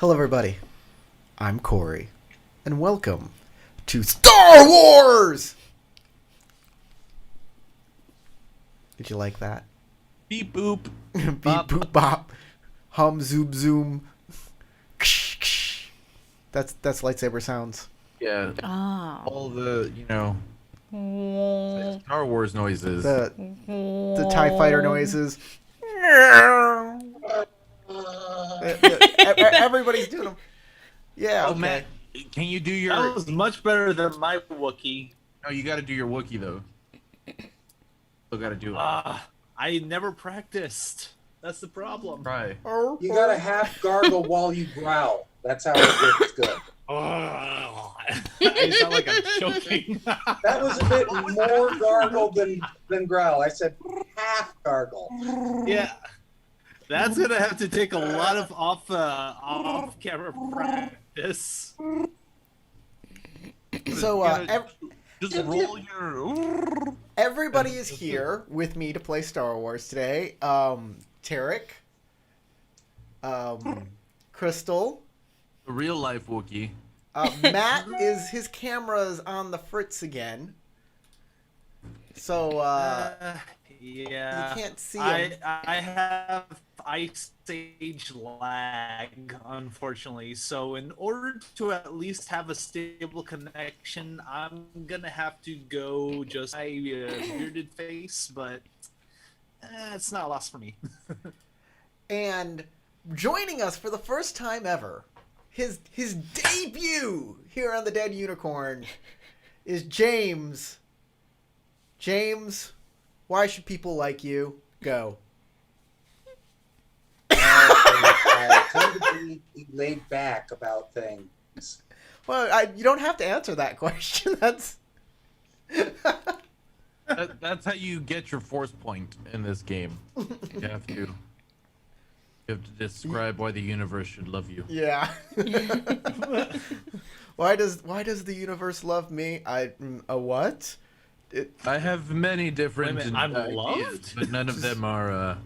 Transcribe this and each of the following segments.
Hello, everybody. I'm Corey, and welcome to Star Wars! Did you like that? Beep boop. Beep Bop. boop bop. Hum zoom zoom. Ksh, ksh. That's lightsaber sounds. Yeah. Oh. All the, Star Wars noises. The TIE fighter noises. Everybody's doing them. Yeah, Oh, okay. Matt, can you do your... That was much better than my Wookiee. No, you gotta do your Wookiee, though. Still gotta do it. I never practiced. That's the problem. Try. You gotta half gargle while you growl. That's how it gets good. I sound like I'm choking. That was a bit more gargle than growl. I said half gargle. Yeah. That's gonna have to take a lot of off-camera practice. So, Just roll your... everybody is here with me to play Star Wars today. Tarek, Crystal, The real-life Wookiee. Matt his camera's on the fritz again. So, Yeah. you can't see him. I have Ice Age lag, unfortunately. So in order to at least have a stable connection, I'm gonna have to go just my bearded face, but it's not a loss for me. And joining us for the first time ever, his debut here on the Dead Unicorn is James. James, why should people like you? Go. I tend to be laid back about things. Well, you don't have to answer that question. That's That's how you get your force point in this game. You have to describe why the universe should love you. yeah. Why does the universe love me? A what? I have many different Wait a minute, I'm ideas, loved? but none of them are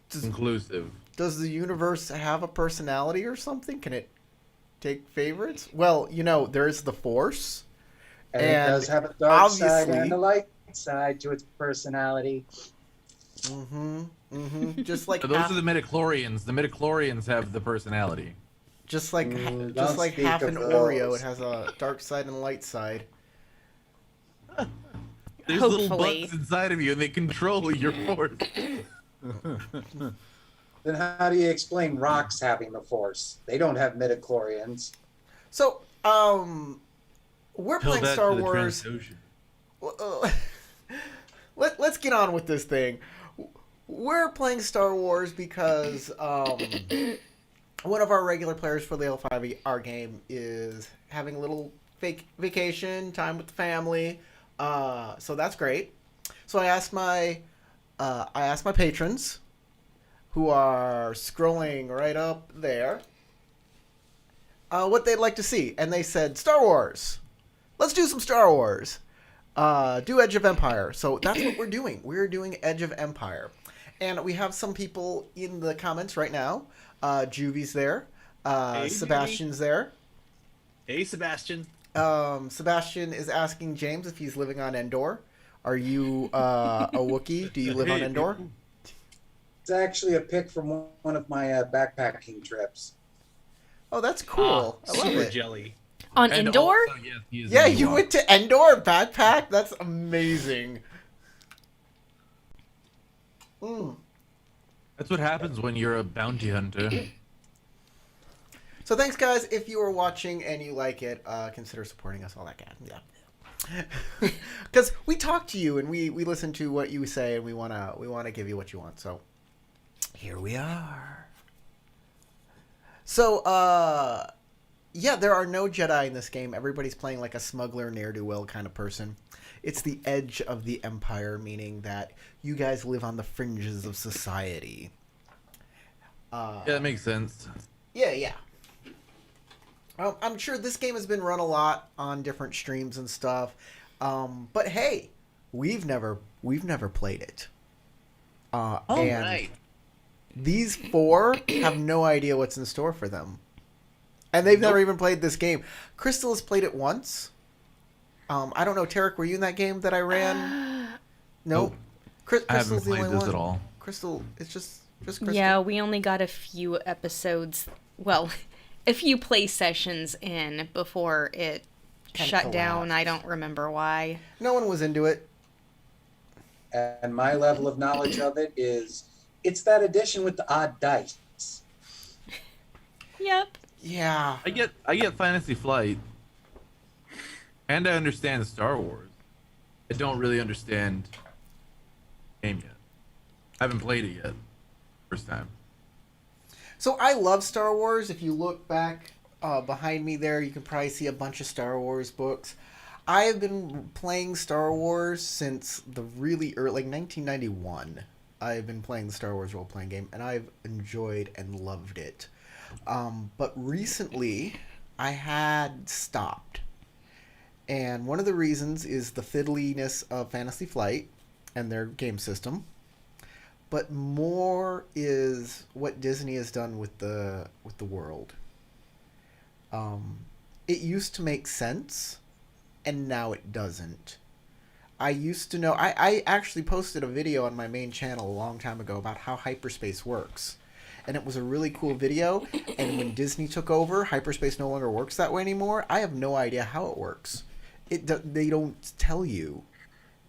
conclusive. Does the universe have a personality or something? Can it take favorites? Well, there's the Force. And And it does have a dark side obviously- and a light side to its personality. Just like Those are the midichlorians. The midichlorians have the personality. just like Don't just like speak half of an Oreo, those. it has a dark side and a light side. There's little Hopefully. bugs inside of you, and they control your force. Then how do you explain rocks having the force? They don't have midichlorians. So, we're Tell playing that Star to the Wars. Transocean. Let's get on with this thing. We're playing Star Wars because one of our regular players for the L5R game is having a little vacation time with the family. So that's great. So I asked my patrons, who are scrolling right up there, what they'd like to see, and they said Star Wars. Let's do some Star Wars. Do Edge of Empire. So that's what we're doing. We're doing Edge of Empire. And we have some people in the comments right now. Juvie's there. Hey, Sebastian's there. Hey, Sebastian. Sebastian is asking James if he's living on Endor. Are you a Wookiee? Do you live on Hey, Endor? It's actually a pic from one of my backpacking trips. Oh, that's cool. I love Super it. jelly. On And Endor? also, yes, he is Yeah, in you Ewok. went to Endor backpack? That's amazing. That's what happens when you're a bounty hunter. So thanks, guys. If you are watching and you like it, consider supporting us, all that kind. Yeah. Because we talk to you and we listen to what you say and we wanna give you what you want. So here we are. So yeah, there are no Jedi in this game. Everybody's playing like a smuggler, ne'er-do-well kind of person. It's the edge of the Empire, meaning that you guys live on the fringes of society. Yeah, that makes sense. Yeah. I'm sure this game has been run a lot on different streams and stuff. But hey, we've never played it. And right. these four have no idea what's in store for them. And they've never even played this game. Crystal has played it once. I don't know, Tarek, were you in that game that I ran? Nope. I haven't Crystal's the played only this one. at all. Crystal, it's just Crystal. Yeah, we only got a few episodes. Well, a few play sessions in before it Kinda shut down. collapsed. I don't remember why. No one was into it. And my level of knowledge of it is, it's that edition with the odd dice. Yep. Yeah. I get Fantasy Flight, and I understand Star Wars. I don't really understand the game yet. I haven't played it yet. First time. So I love Star Wars. If you look back behind me there, you can probably see a bunch of Star Wars books. I have been playing Star Wars since the really early, like 1991. I've been playing the Star Wars role-playing game, and I've enjoyed and loved it. But recently, I had stopped. And one of the reasons is the fiddliness of Fantasy Flight and their game system. But more is what Disney has done with the world. It used to make sense, and now it doesn't. I used to know... I actually posted a video on my main channel a long time ago about how hyperspace works. And it was a really cool video. And when Disney took over, hyperspace no longer works that way anymore. I have no idea how it works. They don't tell you.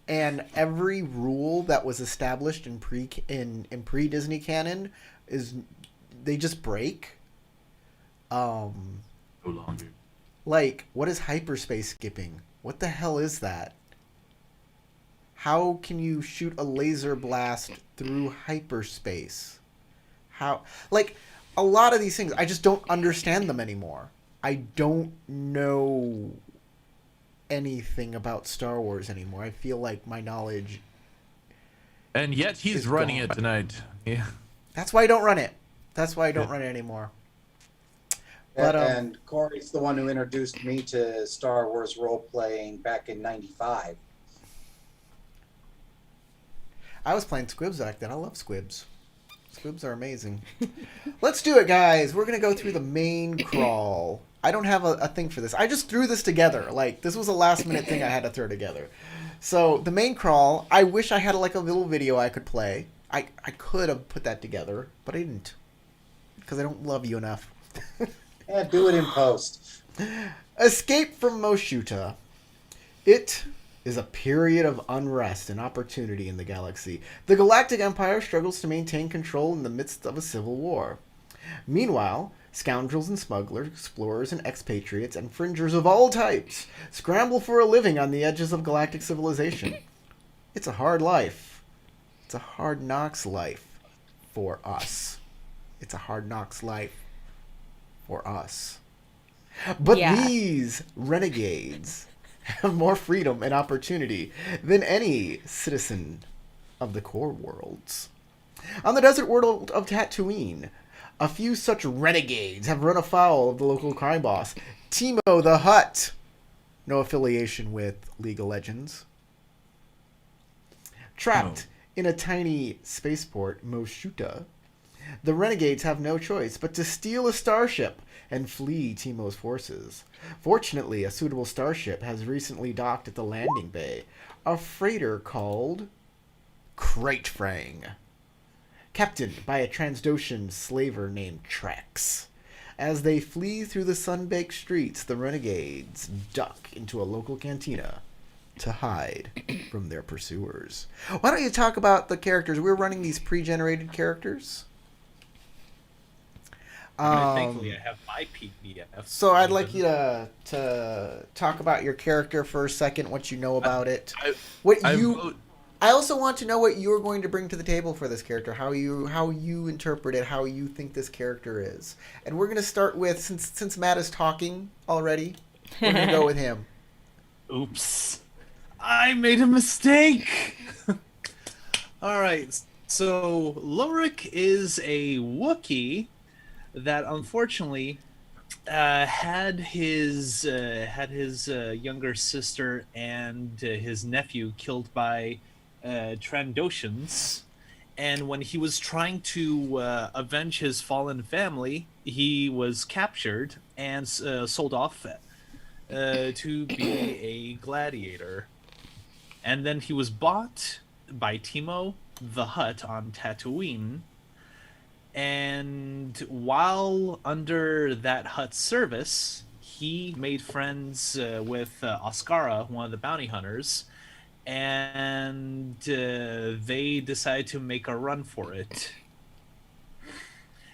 And every rule that was established in pre Disney canon they just break. No longer. Like, what is hyperspace skipping? What the hell is that? How can you shoot a laser blast through hyperspace? How, like, a lot of these things, I just don't understand them anymore. I don't know anything about Star Wars anymore. I feel like my knowledge... And yet he's It's running gone. it tonight. Yeah. That's why I don't run it. That's why I don't run it anymore. But, And Corey's the one who introduced me to Star Wars role-playing back in 95. I was playing Squibs back then. I love Squibs. Squibs are amazing. Let's do it, guys. We're going to go through the main crawl. I don't have a thing for this. I just threw this together. Like, this was a last-minute thing I had to throw together. So, the main crawl, I wish I had, like, a little video I could play. I could have put that together, but I didn't. Because I don't love you enough. Yeah, do it in post. Escape from Moshuta. It is a period of unrest and opportunity in the galaxy. The Galactic Empire struggles to maintain control in the midst of a civil war. Meanwhile, scoundrels and smugglers, explorers and expatriates, and fringers of all types scramble for a living on the edges of galactic civilization. It's a hard life. It's a hard knocks life for us. It's a hard knocks life for us. But Yeah. these renegades have more freedom and opportunity than any citizen of the core worlds. On the desert world of Tatooine, a few such renegades have run afoul of the local crime boss, Timo the Hutt. No affiliation with League of Legends. Trapped in a tiny spaceport, Moshuta, the renegades have no choice but to steal a starship and flee Timo's forces. Fortunately, a suitable starship has recently docked at the landing bay, a freighter called Kratefrang, captained by a Transdoshan slaver named Trex. As they flee through the sun-baked streets, the renegades duck into a local cantina to hide from their pursuers. Why don't you talk about the characters? We're running these pre-generated characters. Thankfully, I have my PDF. So I'd like you to talk about your character for a second, what you know about it. I also want to know what you're going to bring to the table for this character, how you interpret it, how you think this character is. And we're going to start with, since Matt is talking already, we're going to go with him. Oops. I made a mistake! Alright, so Lorik is a Wookiee that unfortunately had his younger sister and his nephew killed by Trandoshans, and when he was trying to avenge his fallen family, he was captured and sold off to be a gladiator. And then he was bought by Timo the Hutt on Tatooine. And while under that Hutt's service, he made friends with Oscara, one of the bounty hunters, and they decided to make a run for it.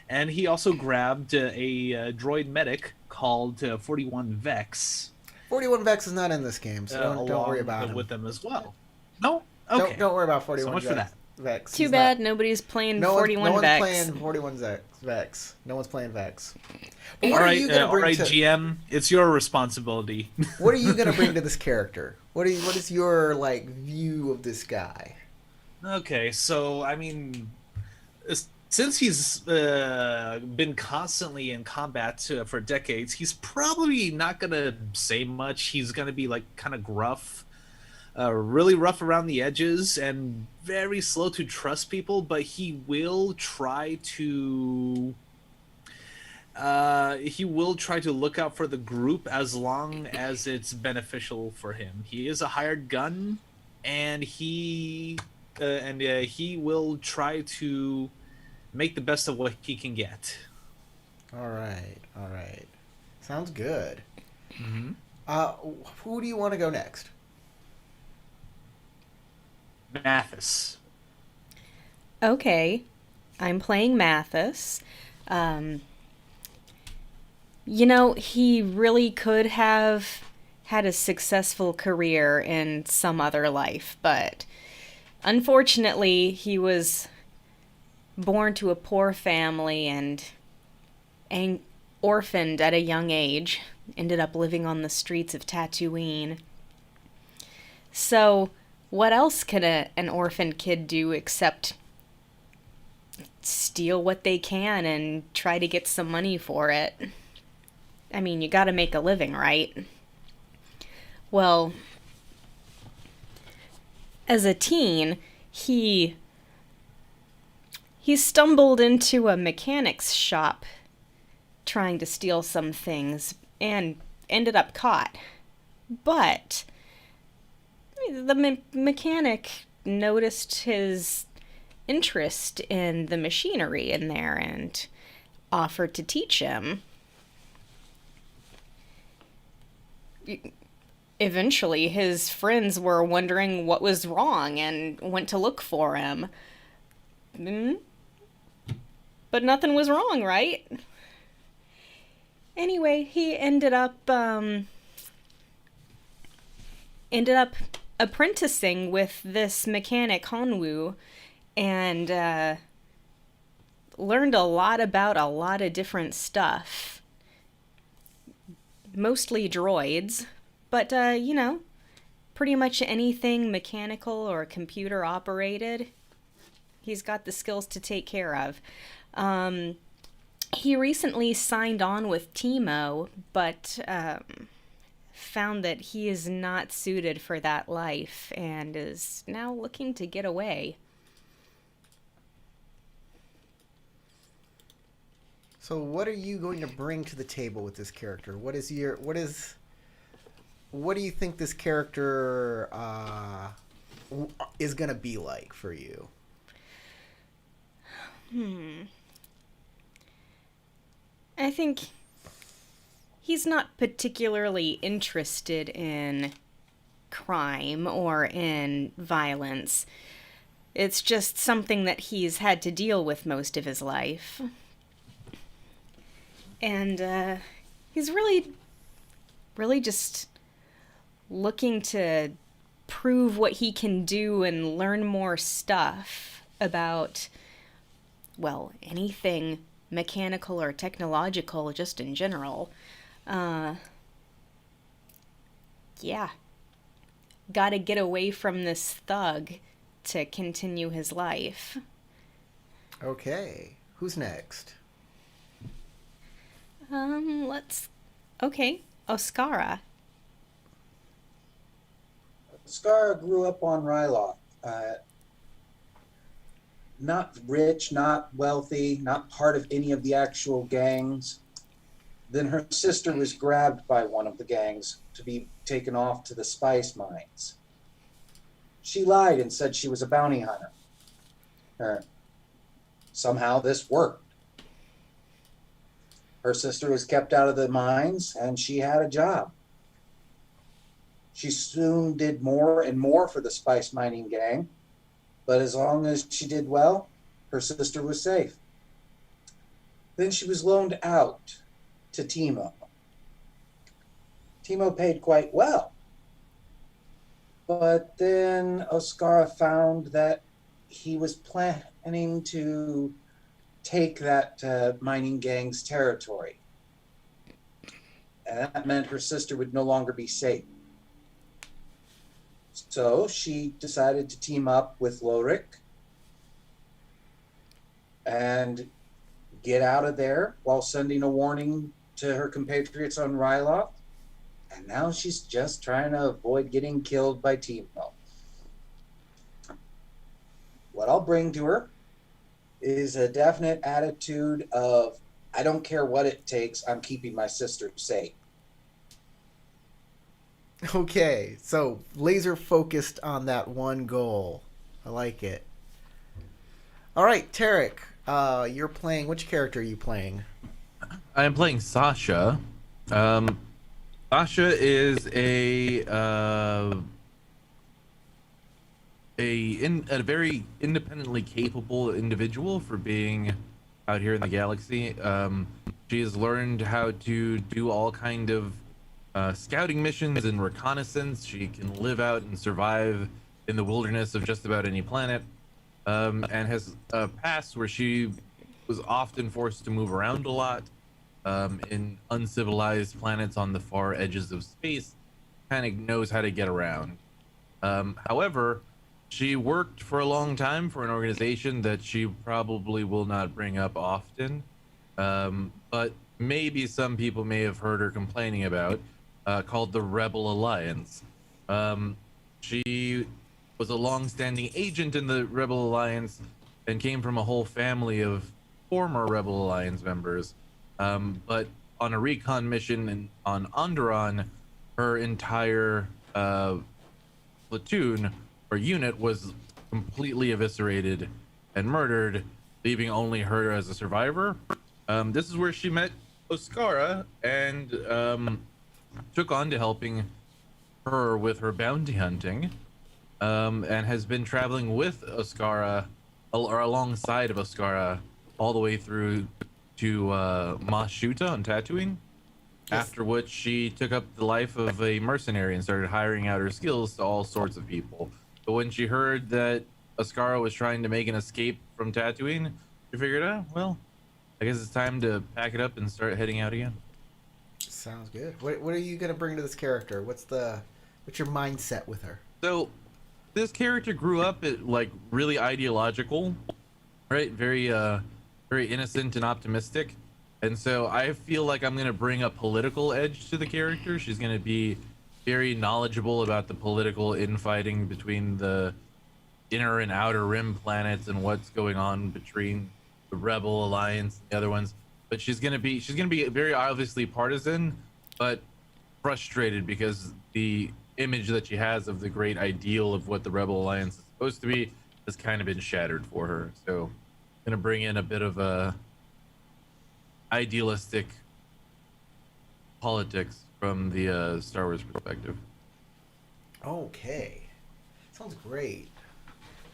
And he also grabbed a droid medic called 41 Vex. 41 Vex is not in this game, so don't worry about him. With them as well. No? Okay. Don't worry about 41 So much Vex. for that. Vex. Too He's bad not- nobody's playing no 41 one's Vex. playing 41 Vex. No one's playing Vex. But what All are right, you gonna bring to? GM, it's your responsibility. What are you gonna bring to this character? What is your like view of this guy? Okay, so I mean, since he's been constantly in combat for decades, he's probably not gonna say much. He's gonna be like kind of gruff, really rough around the edges, and very slow to trust people. But he will try to. He will try to look out for the group as long as it's beneficial for him. He is a hired gun, and he will try to make the best of what he can get. All right. Sounds good. Mm-hmm. Who do you want to go next? Mathis. Okay, I'm playing Mathis. You know, he really could have had a successful career in some other life, but unfortunately, he was born to a poor family and orphaned at a young age, ended up living on the streets of Tatooine. So, what else can an orphan kid do except steal what they can and try to get some money for it? I mean, you gotta make a living, right? Well, as a teen, he stumbled into a mechanic's shop trying to steal some things and ended up caught. But the mechanic noticed his interest in the machinery in there and offered to teach him. Eventually, his friends were wondering what was wrong and went to look for him. But nothing was wrong, right? Anyway, he ended up apprenticing with this mechanic Hanwoo and learned a lot about a lot of different stuff. Mostly droids, but you know, pretty much anything mechanical or computer operated, he's got the skills to take care of. He recently signed on with Timo, but found that he is not suited for that life and is now looking to get away. So what are you going to bring to the table with this character? What do you think this character is going to be like for you? I think he's not particularly interested in crime or in violence. It's just something that he's had to deal with most of his life. And he's really just looking to prove what he can do and learn more stuff about, well, anything mechanical or technological, just in general. Yeah. Gotta get away from this thug to continue his life. Okay. Who's next? Okay, Oscara. Scar grew up on Ryloth. not rich, not wealthy, not part of any of the actual gangs. Then her sister was grabbed by one of the gangs to be taken off to the spice mines. She lied and said she was a bounty hunter. Somehow this worked. Her sister was kept out of the mines and she had a job. She soon did more and more for the spice mining gang, but as long as she did well, her sister was safe. Then she was loaned out to Timo. Timo paid quite well. But then Oscara found that he was planning to take that mining gang's territory. And that meant her sister would no longer be safe. So she decided to team up with Lorik and get out of there while sending a warning to her compatriots on Ryloth. And now she's just trying to avoid getting killed by Timo. What I'll bring to her is a definite attitude of, I don't care what it takes, I'm keeping my sister safe. Okay, so laser focused on that one goal. I like it. All right, Tarek, you're playing. Which character are you playing? I am playing Sasha. Sasha is a very independently capable individual for being out here in the galaxy. She has learned how to do all kind of scouting missions and reconnaissance. She can live out and survive in the wilderness of just about any planet, and has a past where she was often forced to move around a lot in uncivilized planets on the far edges of space. Kind of knows how to get around. However, she worked for a long time for an organization that she probably will not bring up often, but maybe some people may have heard her complaining about, called the Rebel Alliance. She was a long-standing agent in the Rebel Alliance and came from a whole family of former Rebel Alliance members. But on a recon mission on Onderon, her entire platoon or unit was completely eviscerated and murdered, leaving only her as a survivor. This is where she met Oscara and took on to helping her with her bounty hunting, and has been traveling with Oscara or alongside of Oscara all the way through to Mos Shuta on Tatooine. Yes. After which she took up the life of a mercenary and started hiring out her skills to all sorts of people. But when she heard that Oscara was trying to make an escape from Tatooine, she figured, well, I guess it's time to pack it up and start heading out again. Sounds good. What are you gonna bring to this character? What's your mindset with her? So, this character grew up like really ideological, right? Very innocent and optimistic, and so I feel like I'm gonna bring a political edge to the character. She's gonna be very knowledgeable about the political infighting between the inner and outer rim planets and what's going on between the Rebel Alliance and the other ones. But she's gonna be very obviously partisan, but frustrated because the image that she has of the great ideal of what the Rebel Alliance is supposed to be has kind of been shattered for her. So I'm gonna bring in a bit of a idealistic politics from the Star Wars perspective. Okay, sounds great.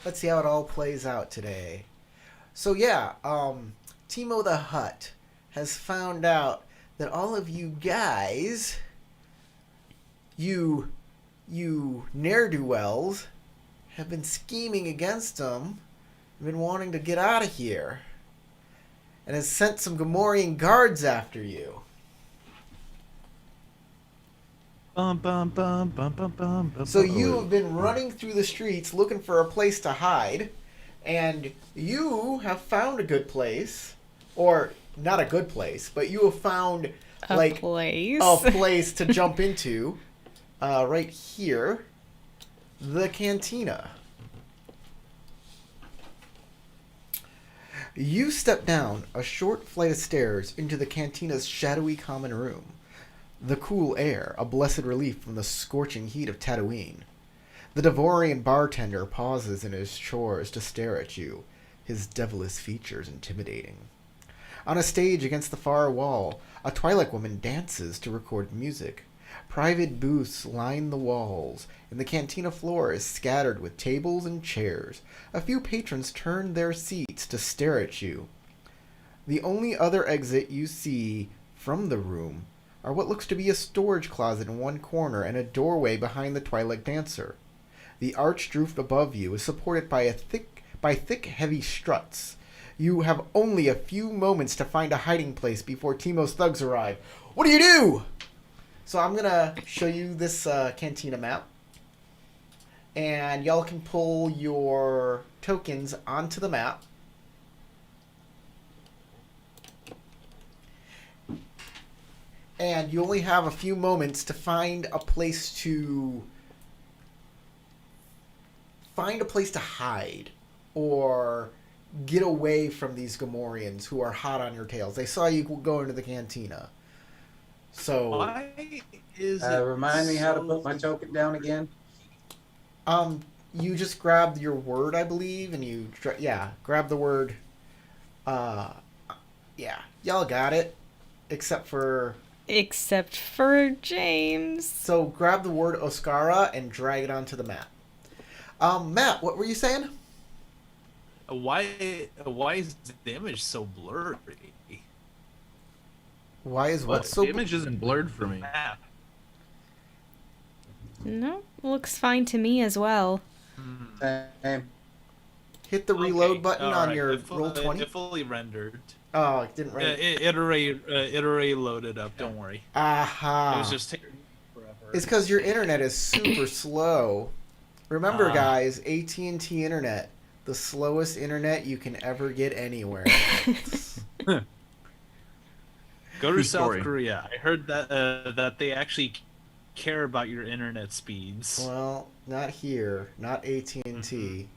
Let's see how it all plays out today. So yeah, Timo the Hutt has found out that all of you guys, you ne'er-do-wells, have been scheming against him, been wanting to get out of here, and has sent some Gamorrean guards after you. So you have been running through the streets looking for a place to hide, and you have found a good place, or not a good place, but you have found a place to jump into, right here, the cantina. You step down a short flight of stairs into the cantina's shadowy common room. The cool air, a blessed relief from the scorching heat of Tatooine. The Devorian bartender pauses in his chores to stare at you, his devilish features intimidating. On a stage against the far wall, a Twi'lek woman dances to record music. Private booths line the walls, and the cantina floor is scattered with tables and chairs. A few patrons turn their seats to stare at you. The only other exit you see from the room are what looks to be a storage closet in one corner and a doorway behind the Twi'lek dancer. The arched roof above you is supported by thick, heavy struts. You have only a few moments to find a hiding place before Teimo's thugs arrive. What do you do? So I'm going to show you this cantina map. And y'all can pull your tokens onto the map. And you only have a few moments to find a place to hide or get away from these Gamorreans who are hot on your tails. They saw you go into the cantina. So Why is it remind me how to so- put my token down again. you just grab your word, I believe, and you grab the word. Y'all got it, except for James. so grab the word Oscara and drag it onto the map. Matt, what were you saying? Why is the image so blurry? Why is What? what so The image isn't blurred for me. Map. No, looks fine to me as well. Same. hit the reload Okay, button on alright, your it roll 20? It fully rendered. Oh, it didn't run. It already loaded up. Don't worry. Aha. It was just taking forever. It's because your internet is super slow. Remember, Ah. guys, AT&T internet, the slowest internet you can ever get anywhere. Go True to South story. Korea. I heard that they actually care about your internet speeds. Well, not here, not AT&T.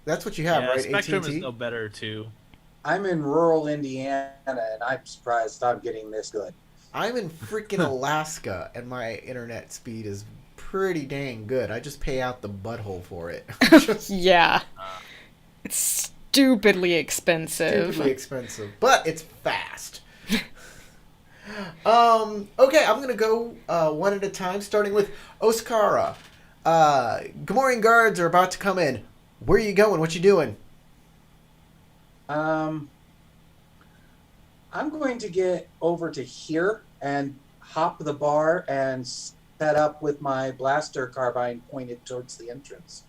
That's what you have, yeah, right? Spectrum AT&T. is no better too. I'm in rural Indiana, and I'm surprised I'm getting this good. I'm in freaking Alaska, and my internet speed is pretty dang good. I just pay out the butthole for it. Just Yeah. It's stupidly expensive. stupidly expensive, but it's fast. Okay, I'm gonna go one at a time, starting with Oscara. Gamorrean guards are about to come in. Where are you going? What you doing? I'm going to get over to here and hop the bar and set up with my blaster carbine pointed towards the entrance.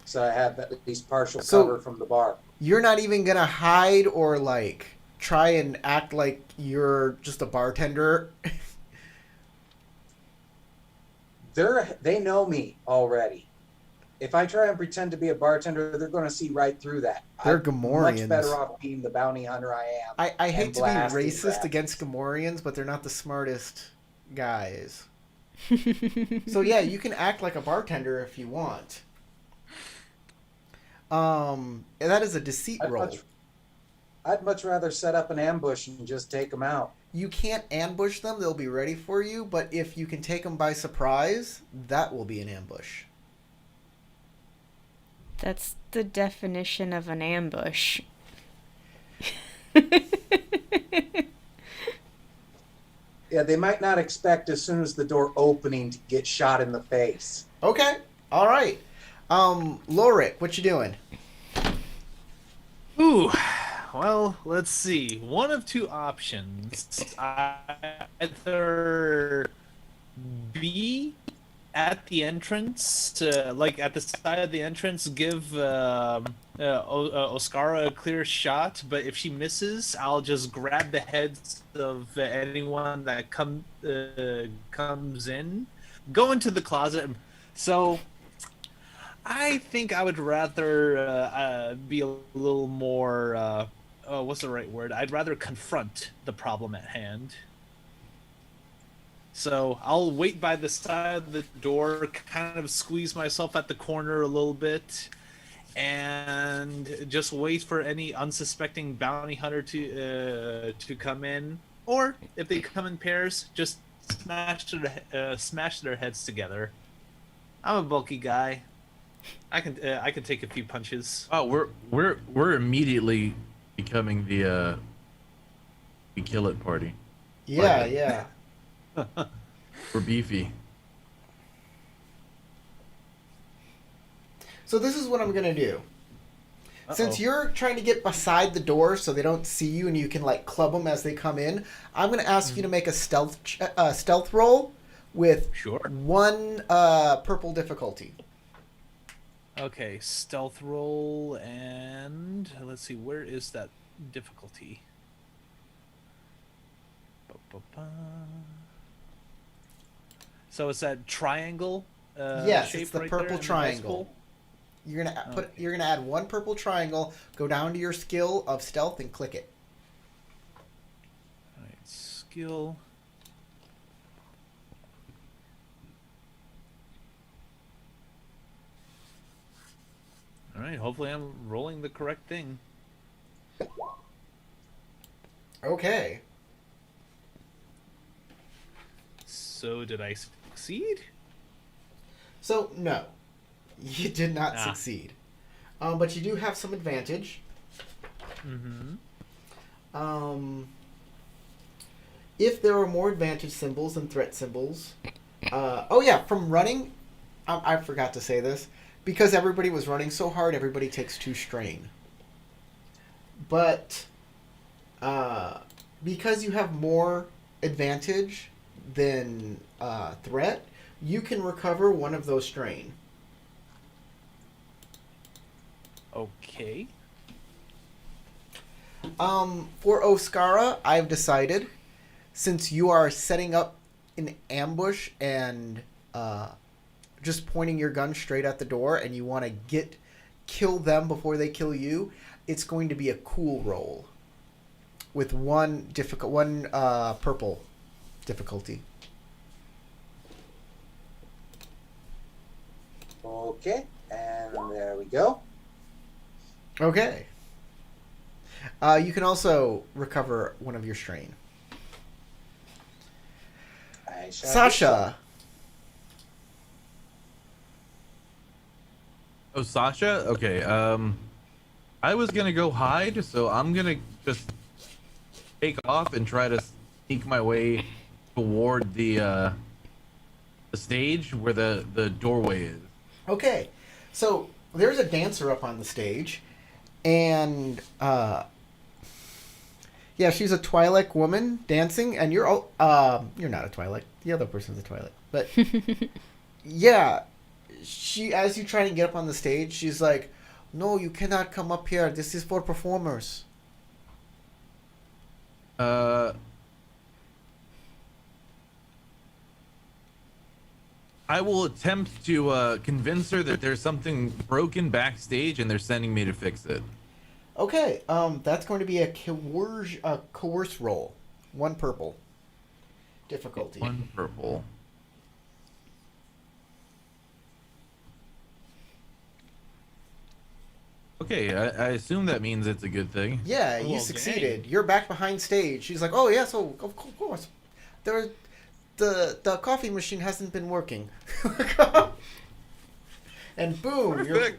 So I have at least partial So- cover from the bar. You're not even gonna hide or like try and act like you're just a bartender. They know me already. If I try and pretend to be a bartender, they're going to see right through that. They're I'm Gamorreans. much better off being the bounty hunter I am. I hate and to be blasting racist rats. against Gamorreans, but they're not the smartest guys. So yeah, you can act like a bartender if you want. And that is a deceit roll. I'd much rather set up an ambush and just take them out. You can't ambush them; they'll be ready for you. But if you can take them by surprise, that will be an ambush. That's the definition of an ambush. Yeah, they might not expect as soon as the door opening to get shot in the face. Okay, all right. Lorik, what you doing? Ooh, well, let's see. One of two options. Either be at the entrance, like at the side of the entrance, give Oscara a clear shot. But if she misses, I'll just grab the heads of anyone that comes in, go into the closet. So I think I would rather be a little more. What's the right word? I'd rather confront the problem at hand. So I'll wait by the side of the door, kind of squeeze myself at the corner a little bit, and just wait for any unsuspecting bounty hunter to come in, or if they come in pairs, just smash their heads together. I'm a bulky guy. I can take a few punches. Oh, we're immediately becoming the we kill it party. Yeah, Like- yeah. We're beefy. So this is what I'm gonna do. Since Uh-oh. you're trying to get beside the door so they don't see you and you can like club them as they come in, I'm gonna ask you to make a stealth roll with Sure. 1 purple difficulty. Okay, stealth roll, and let's see, where is that difficulty? Ba-ba-ba. So it's that triangle. Yes, shape it's the right there purple in the triangle. bicycle? You're gonna Okay. you're gonna add 1 purple triangle, go down to your skill of stealth and click it. All right, skill. All right, hopefully I'm rolling the correct thing. Okay. So did I succeed? So no, you did not Ah. succeed, but you do have some advantage. Mm-hmm. If there are more advantage symbols than threat symbols, oh yeah, from running, I forgot to say this, because everybody was running so hard, everybody takes 2 strain. But because you have more advantage than threat, you can recover 1 of those strain. Okay. For Oscara, I've decided, since you are setting up an ambush and just pointing your gun straight at the door, and you want to kill them before they kill you, it's going to be a cool roll with 1 purple difficulty. Okay, and there we go. Okay. You can also recover 1 of your strain. I shall Sasha. Oh, Sasha? Okay, I was gonna go hide, so I'm gonna just take off and try to sneak my way toward the stage where the doorway is. Okay, so there's a dancer up on the stage, and yeah, she's a Twi'lek woman dancing, and you're you're not a Twi'lek. The other person's a Twi'lek, but yeah, she as you try to get up on the stage, she's like, "No, you cannot come up here. This is for performers." I will attempt to convince her that there's something broken backstage and they're sending me to fix it. Okay, that's going to be a coerce roll. 1 purple difficulty. 1 purple. Okay, I assume that means it's a good thing. Yeah, you Well, succeeded. dang. You're back behind stage. She's like, "Oh yeah, so of course, the coffee machine hasn't been working." And boom, you're back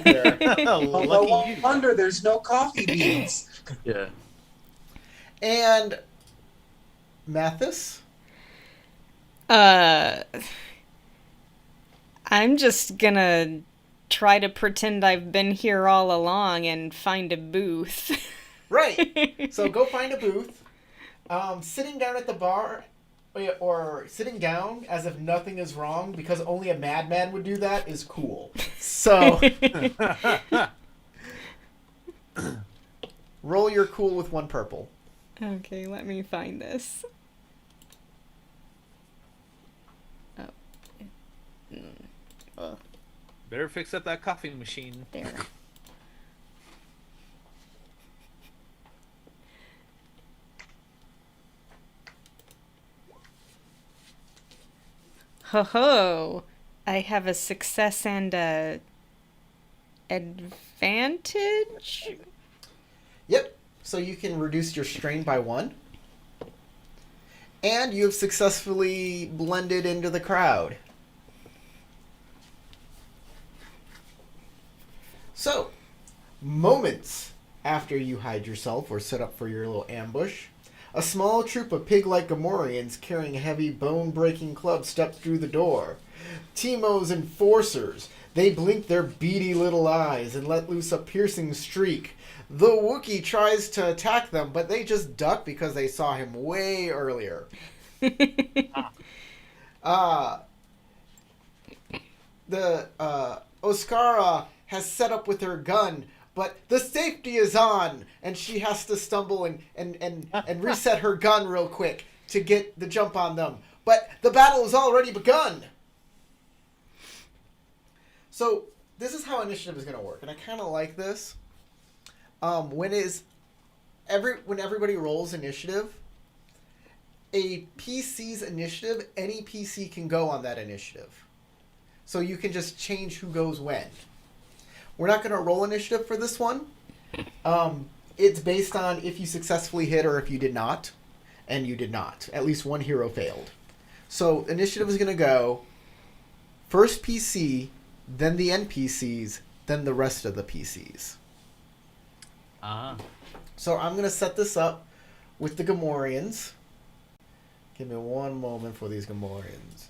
there. Oh, Lucky no you. wonder there's no coffee beans. Yeah. And Mathis, I'm just gonna try to pretend I've been here all along and find a booth. right? So go find a booth. Sitting down at the bar, or sitting down as if nothing is wrong, because only a madman would do that, is cool. So roll your cool with 1 purple. Okay, let me find this. Oh. Oh, Better fix up that coffee machine. there. Ho ho! I have a success and a advantage? Yep. So you can reduce your strain by 1. And you have successfully blended into the crowd. So, moments after you hide yourself or set up for your little ambush, a small troop of pig-like Gamorreans carrying heavy bone-breaking clubs step through the door. Teemo's enforcers. They blink their beady little eyes and let loose a piercing shriek. The Wookiee tries to attack them, but they just duck because they saw him way earlier. The Oscara has set up with her gun, but the safety is on, and she has to stumble and reset her gun real quick to get the jump on them. But the battle has already begun. So this is how initiative is going to work, and I kind of like this. When everybody rolls initiative, a PC's initiative, any PC can go on that initiative. So you can just change who goes when. We're not going to roll initiative for this one. It's based on if you successfully hit or if you did not. And you did not. At least one hero failed. So initiative is going to go first PC, then the NPCs, then the rest of the PCs. So I'm going to set this up with the Gamorreans. Give me one moment for these Gamorreans.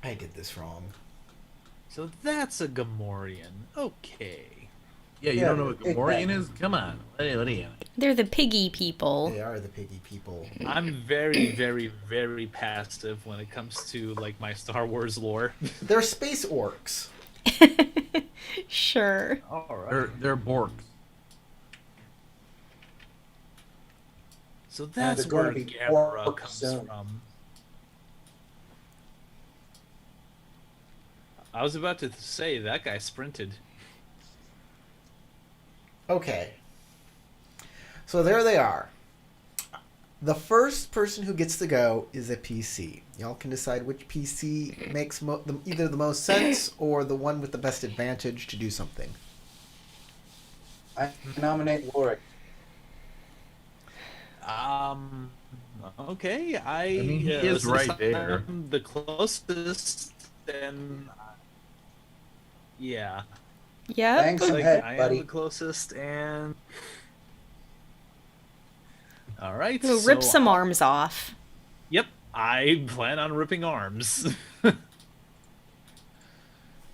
I did this wrong. So that's a Gamorrean. Okay. Yeah, you Yeah, don't know what big Gamorrean bang. is? Come on. What are you? They're the piggy people. They are the piggy people. I'm very, very, very passive when it comes to like my Star Wars lore. They're space orcs. Sure. All right. They're Borks. So that's they're gonna where be Gamera Orks comes soon. from. I was about to say that guy sprinted. Okay. So there they are. The first person who gets to go is a PC. Y'all can decide which PC makes either the most sense or the one with the best advantage to do something. I nominate Lorik. Okay, I mean, he is since right there. I'm the closest, then yeah, Yep. Bang some like, head, I am buddy. the closest, and all right, We'll rip so some arms off. Yep, I plan on ripping arms. All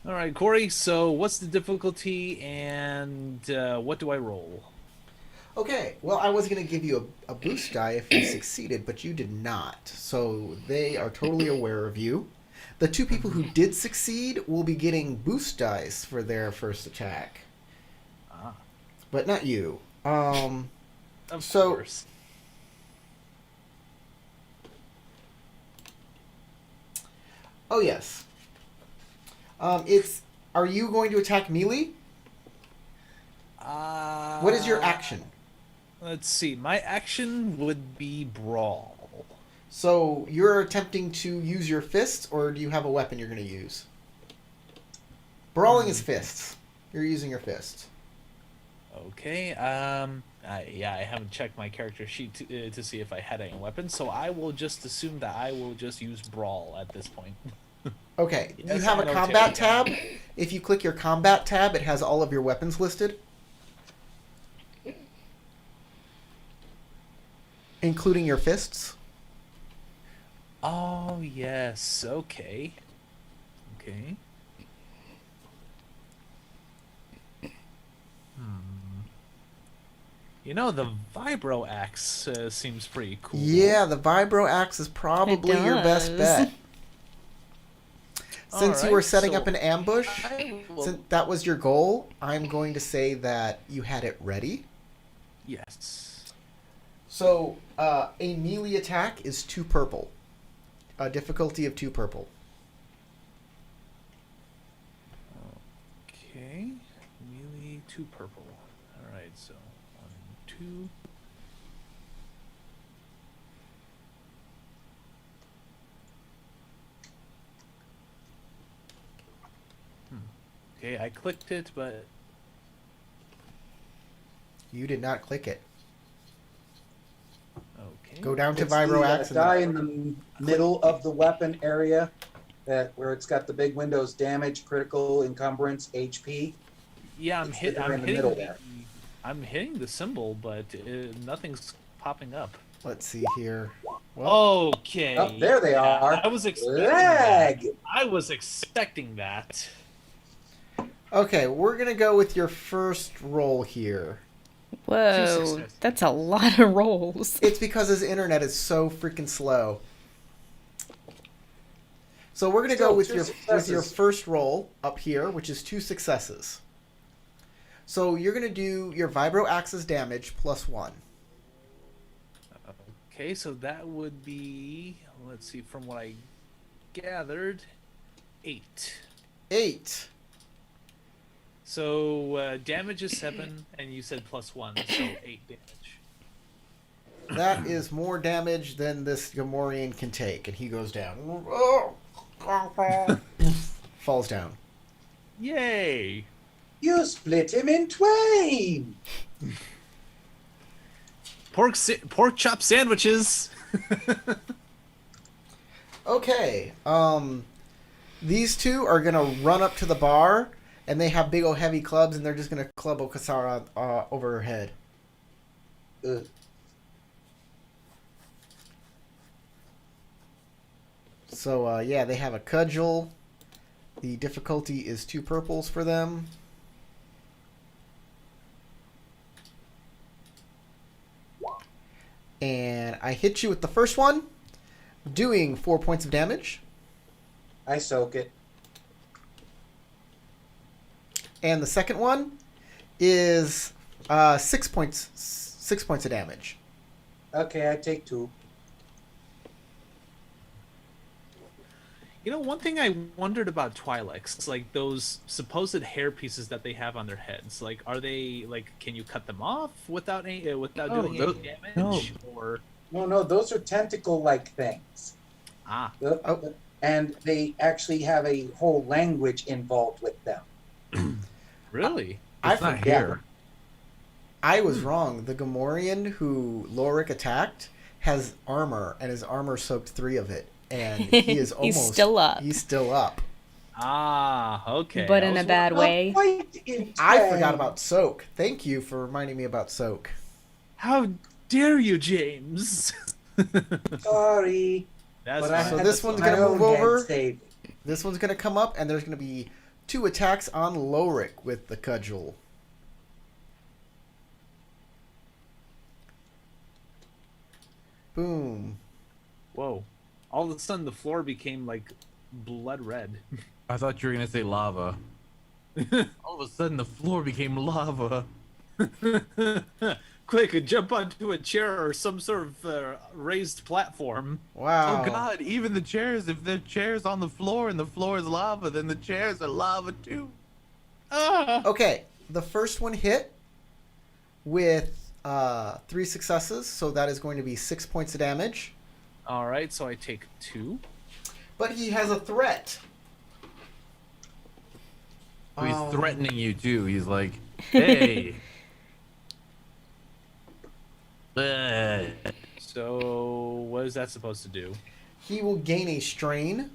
right, Corey. So, what's the difficulty, and what do I roll? Okay, well, I was going to give you a boost die if you succeeded, but you did not. So they are totally aware of you. The two people who did succeed will be getting boost dice for their first attack. Ah, But not you. of So- course. Oh, yes. Are you going to attack melee? What is your action? Let's see. My action would be brawl. So you're attempting to use your fists, or do you have a weapon you're going to use? Brawling is fists. You're using your fists. Okay. I haven't checked my character sheet to see if I had any weapons, so I will just assume that I will just use brawl at this point. Okay. Yes, You have I a know, combat Terry. tab. If you click your combat tab, it has all of your weapons listed, including your fists. Oh yes. Okay. Okay. You know, the vibro axe seems pretty cool. Yeah, the vibro axe is probably It your best does. bet. Since you were Alright, setting so up an ambush, I will- since that was your goal, I'm going to say that you had it ready. Yes. So, a melee attack is 2 purple. A difficulty of 2 purple. Okay. Melee 2 purple. Alright, so 1, 2. Okay, I clicked it, but You did not click it. okay. Go down to It's the Vibroax die and in the middle of the weapon area, that where it's got the big windows: damage, critical, encumbrance, HP. Yeah, It's the die in the middle there. I'm hitting the symbol, but nothing's popping up. let's see here. Well, Okay. Oh, there they yeah, are. I was expecting Lag. that. I was expecting that. okay, we're gonna go with your first roll here. Whoa, successes. that's a lot of rolls. It's because his internet is so freaking slow. So we're gonna go Still, with two your successes. first roll up here, which is 2 successes. So you're gonna do your Vibro Axis damage +1. Okay, so that would be, let's see, from what I gathered, 8. 8. So damage is 7, and you said +1, so 8 damage. That is more damage than this Gamorrean can take, and he goes down. Falls down. Yay! You split him in twain. Pork chop sandwiches. Okay. These two are gonna run up to the bar, and they have big old heavy clubs, and they're just gonna club Okasara over her head. Ugh. So yeah, they have a cudgel. The difficulty is 2 purples for them. And I hit you with the first one, doing 4 points of damage. I soak it. And the second one is 6 points. 6 points of damage. Okay, I take 2. You know, one thing I wondered about Twi'leks, like those supposed hair pieces that they have on their heads, like are they like can you cut them off without any without No, doing those- any damage? Or No, those are tentacle-like things. Oh. And they actually have a whole language involved with them. really? It's not hair. I was wrong. The Gamorrean who Lorik attacked has armor, and his armor soaked 3 of it. And he is He's almost still up. He's still up. Okay. But I in was a bad Not way. quite in I twain. forgot about soak. Thank you for reminding me about soak. How dare you, James? Sorry. That's But I fine. So had this to one's put my gonna own move head over. saved. This one's gonna come up, and there's gonna be 2 attacks on Lorik with the cudgel. Boom. Whoa! All of a sudden, the floor became like blood red. I thought you were gonna say lava. All of a sudden, the floor became lava. Quick, jump onto a chair or some sort of raised platform. Wow. Oh God! Even the chairs. If the chairs on the floor and the floor is lava, then the chairs are lava too. Ah! Okay, the first one hit with 3 successes, so that is going to be 6 points of damage. All right, so I take 2. But he has a threat. So he's threatening you too. He's like, "Hey." So what is that supposed to do? He will gain a strain.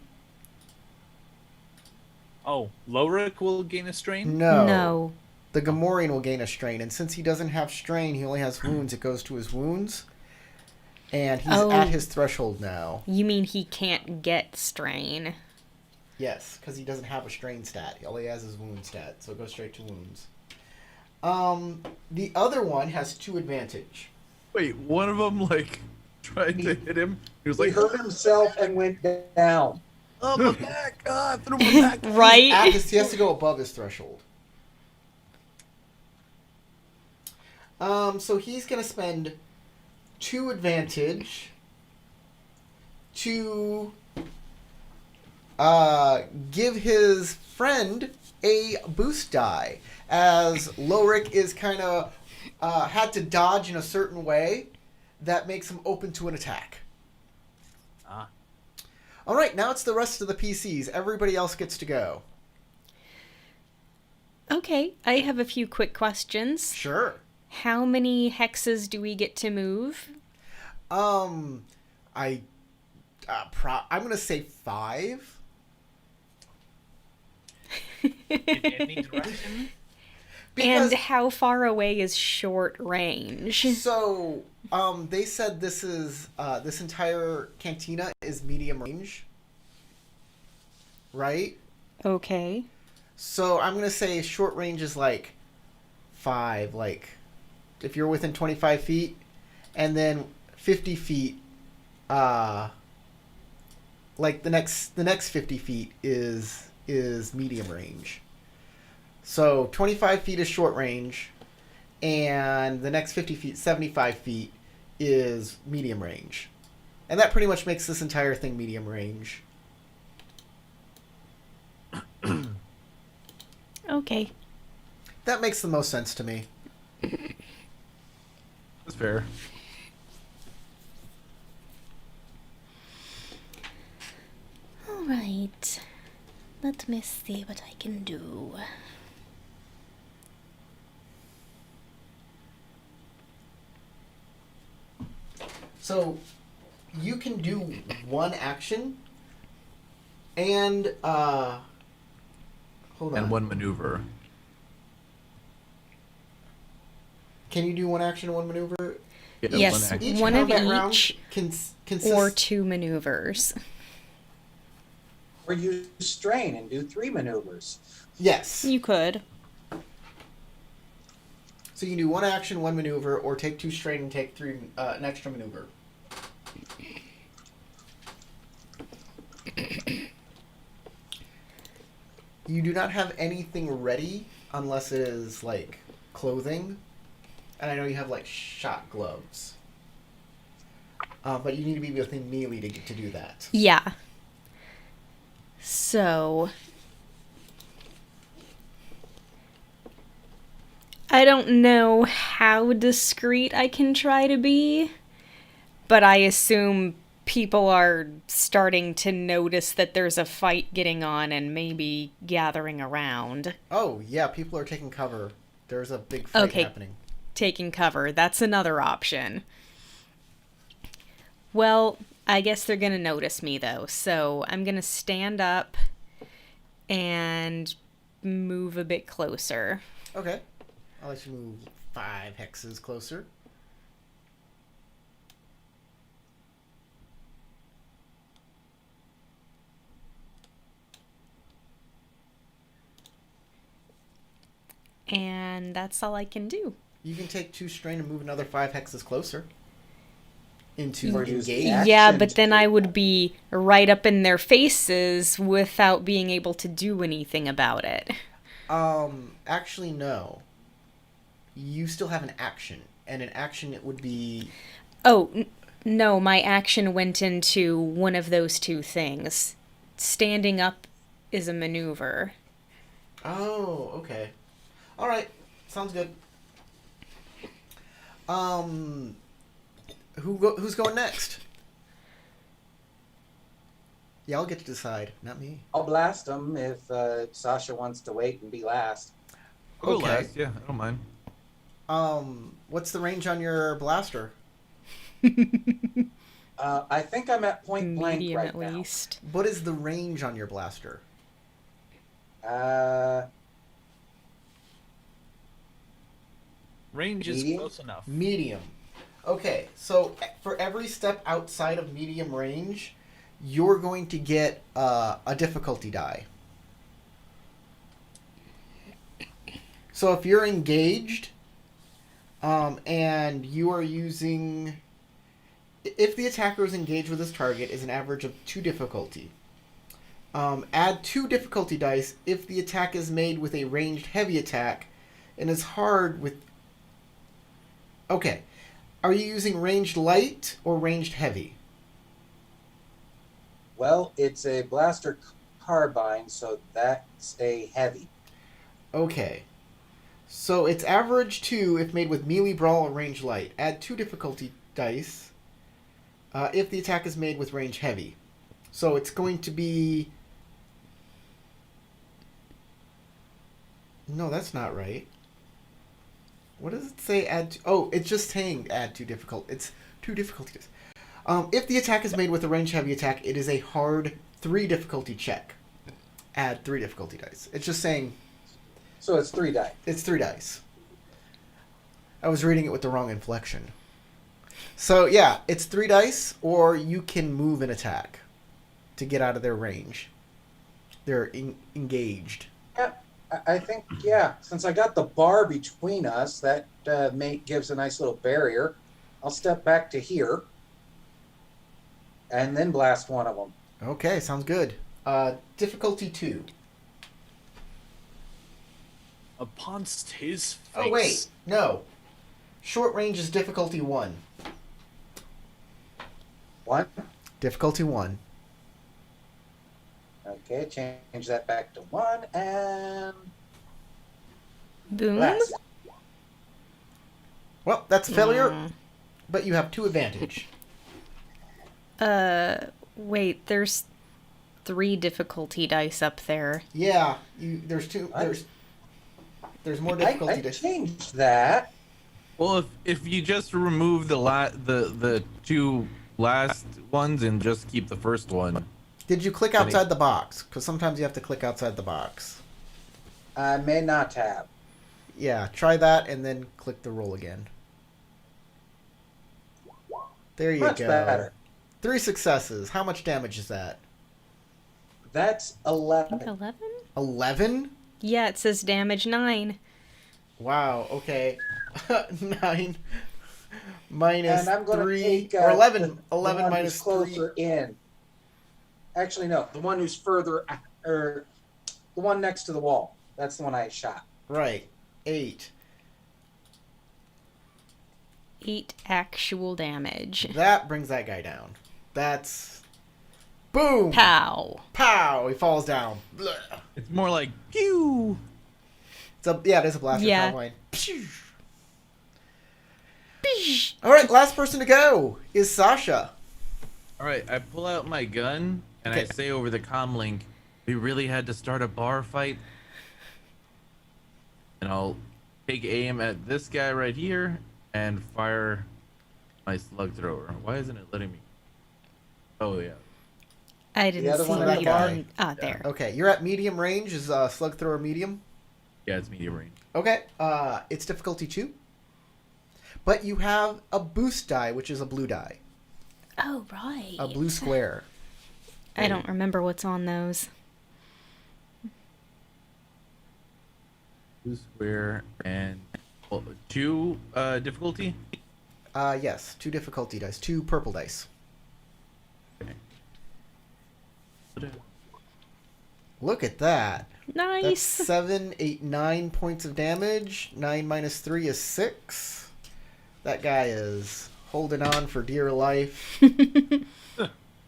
Oh, Lorik will gain a strain? No. No. The Gamorrean will gain a strain, and since he doesn't have strain, he only has wounds. It goes to his wounds. And he's Oh. at his threshold now. You mean he can't get strain? Yes, because he doesn't have a strain stat. All he has is wound stat, so it goes straight to wounds. The other one has 2 advantage. Wait, one of them like tried to hit him. He was He like, hurt himself and went down. "Oh, my back! Ah, threw my back." Right? He has to go above his threshold. So he's gonna spend 2 advantage to give his friend a boost die, as Lorik is kind of had to dodge in a certain way that makes him open to an attack. Ah. All right, now it's the rest of the PCs. Everybody else gets to go. Okay, I have a few quick questions. Sure. How many hexes do we get to move? I I'm gonna say 5. In any direction. Because And how far away is short range? so they said this is this entire cantina is medium range, right? Okay. So I'm gonna say short range is like 5, like if you're within 25 feet, and then 50 feet. Like the next 50 feet is medium range. So 25 feet is short range, and the next 50 feet, 75 feet, is medium range. And that pretty much makes this entire thing medium range. Okay. That makes the most sense to me. That's fair. All right. Let me see what I can do. So you can do one action and hold on. And one maneuver. Can you do one action and one maneuver? Yeah, Yes, one action. Each one of combat round each consists or 2 maneuvers. Or use strain and do 3 maneuvers. Yes. You could. So you can do one action, one maneuver, or take 2 strain and take 3 an extra maneuver. You do not have anything ready unless it is like clothing, and I know you have like shot gloves, but you need to be within melee to do that. Yeah. So I don't know how discreet I can try to be, but I assume people are starting to notice that there's a fight getting on and maybe gathering around. Oh yeah, people are taking cover. There's a big fight Okay. happening. Taking cover, that's another option. Well, I guess they're gonna notice me though, so I'm gonna stand up and move a bit closer. Okay, I'll let you move 5 hexes closer. And that's all I can do. You can take 2 strain and move another 5 hexes closer into Or use the engage. action Yeah, but to then do I would be right up in their faces without being able to do anything about it. Actually, no. You still have an action, and an action it would be. Oh, no, my action went into one of those 2 things. Standing up is a maneuver. Oh, okay. All right, sounds good. Who's going next? Y'all get to decide, not me. I'll blast them if Sasha wants to wait and be last. I'll go Okay. last. Yeah, I don't mind. What's the range on your blaster? I think I'm at point blank Medium right at now. least. What is the range on your blaster? Range is Medium? close enough. Medium. Okay, so for every step outside of medium range, you're going to get a difficulty die. So if you're engaged, and you are using, if the attacker is engaged with his target, is an average of 2 difficulty. Add 2 difficulty dice if the attack is made with a ranged heavy attack, and is hard with. Okay, are you using ranged light or ranged heavy? Well, it's a blaster carbine, so that's a heavy. Okay. So it's average 2 if made with melee brawl or range light. Add 2 difficulty dice if the attack is made with range heavy. So it's going to be No, that's not right. What does it say? Oh, it's just saying add two difficult. It's two difficulties. If the attack is made with a range heavy attack, it is a hard 3 difficulty check. Add 3 difficulty dice. It's just saying So it's 3 die. it's 3 dice. I was reading it with the wrong inflection. So yeah, it's 3 dice, or you can move an attack to get out of their range. They're engaged. Yeah, I think, yeah. Since I got the bar between us, that gives a nice little barrier. I'll step back to here and then blast one of them. Okay, sounds good. Difficulty 2. Upon his face. Oh wait, no. Short range is difficulty 1. 1. Difficulty 1. Okay, change that back to 1 and Boom. blast. Well, that's a failure, Mm. but you have 2 advantage. Wait, there's 3 difficulty dice up there. Yeah, there's 2. What? There's more I difficulty. changed that. Well, if you just remove the 2 last ones and just keep the first one. Did you click outside the box? Because sometimes you have to click outside the box. I may not have. Yeah, try that and then click the roll again. There you Much go. better. 3 successes. How much damage is that? That's 11. 11? 11? Yeah, it says damage 9. Wow, okay. 9 minus And I'm going to 3. take or 11. the 11 one minus who's closer 3. in. Actually, no. The one who's further, or the one next to the wall. That's the one I shot. Right. 8. 8 actual damage. That brings that guy down. That's... Boom! Pow. Pow! He falls down. Blah. It's more like pew. Yeah, it is a blaster Yeah. line. All right, last person to go is Sasha. All right, I pull out my gun and I Okay. say over the comm link, "We really had to start a bar fight." And I'll take aim at this guy right here and fire my slug thrower. Why isn't it letting me? Oh yeah. I didn't other see one, that you. guy. Ah, there. Okay, you're at medium range. Is slug thrower medium? Yeah, it's medium range. Okay, it's difficulty 2. But you have a boost die, which is a blue die. Oh, right. A blue square. I don't remember what's on those. Blue square and 2 difficulty. Yes, 2 difficulty dice. 2 purple dice. Look at that. That's Nice. 7, 8, 9 points of damage. 9 minus 3 is 6. That guy is holding on for dear life. He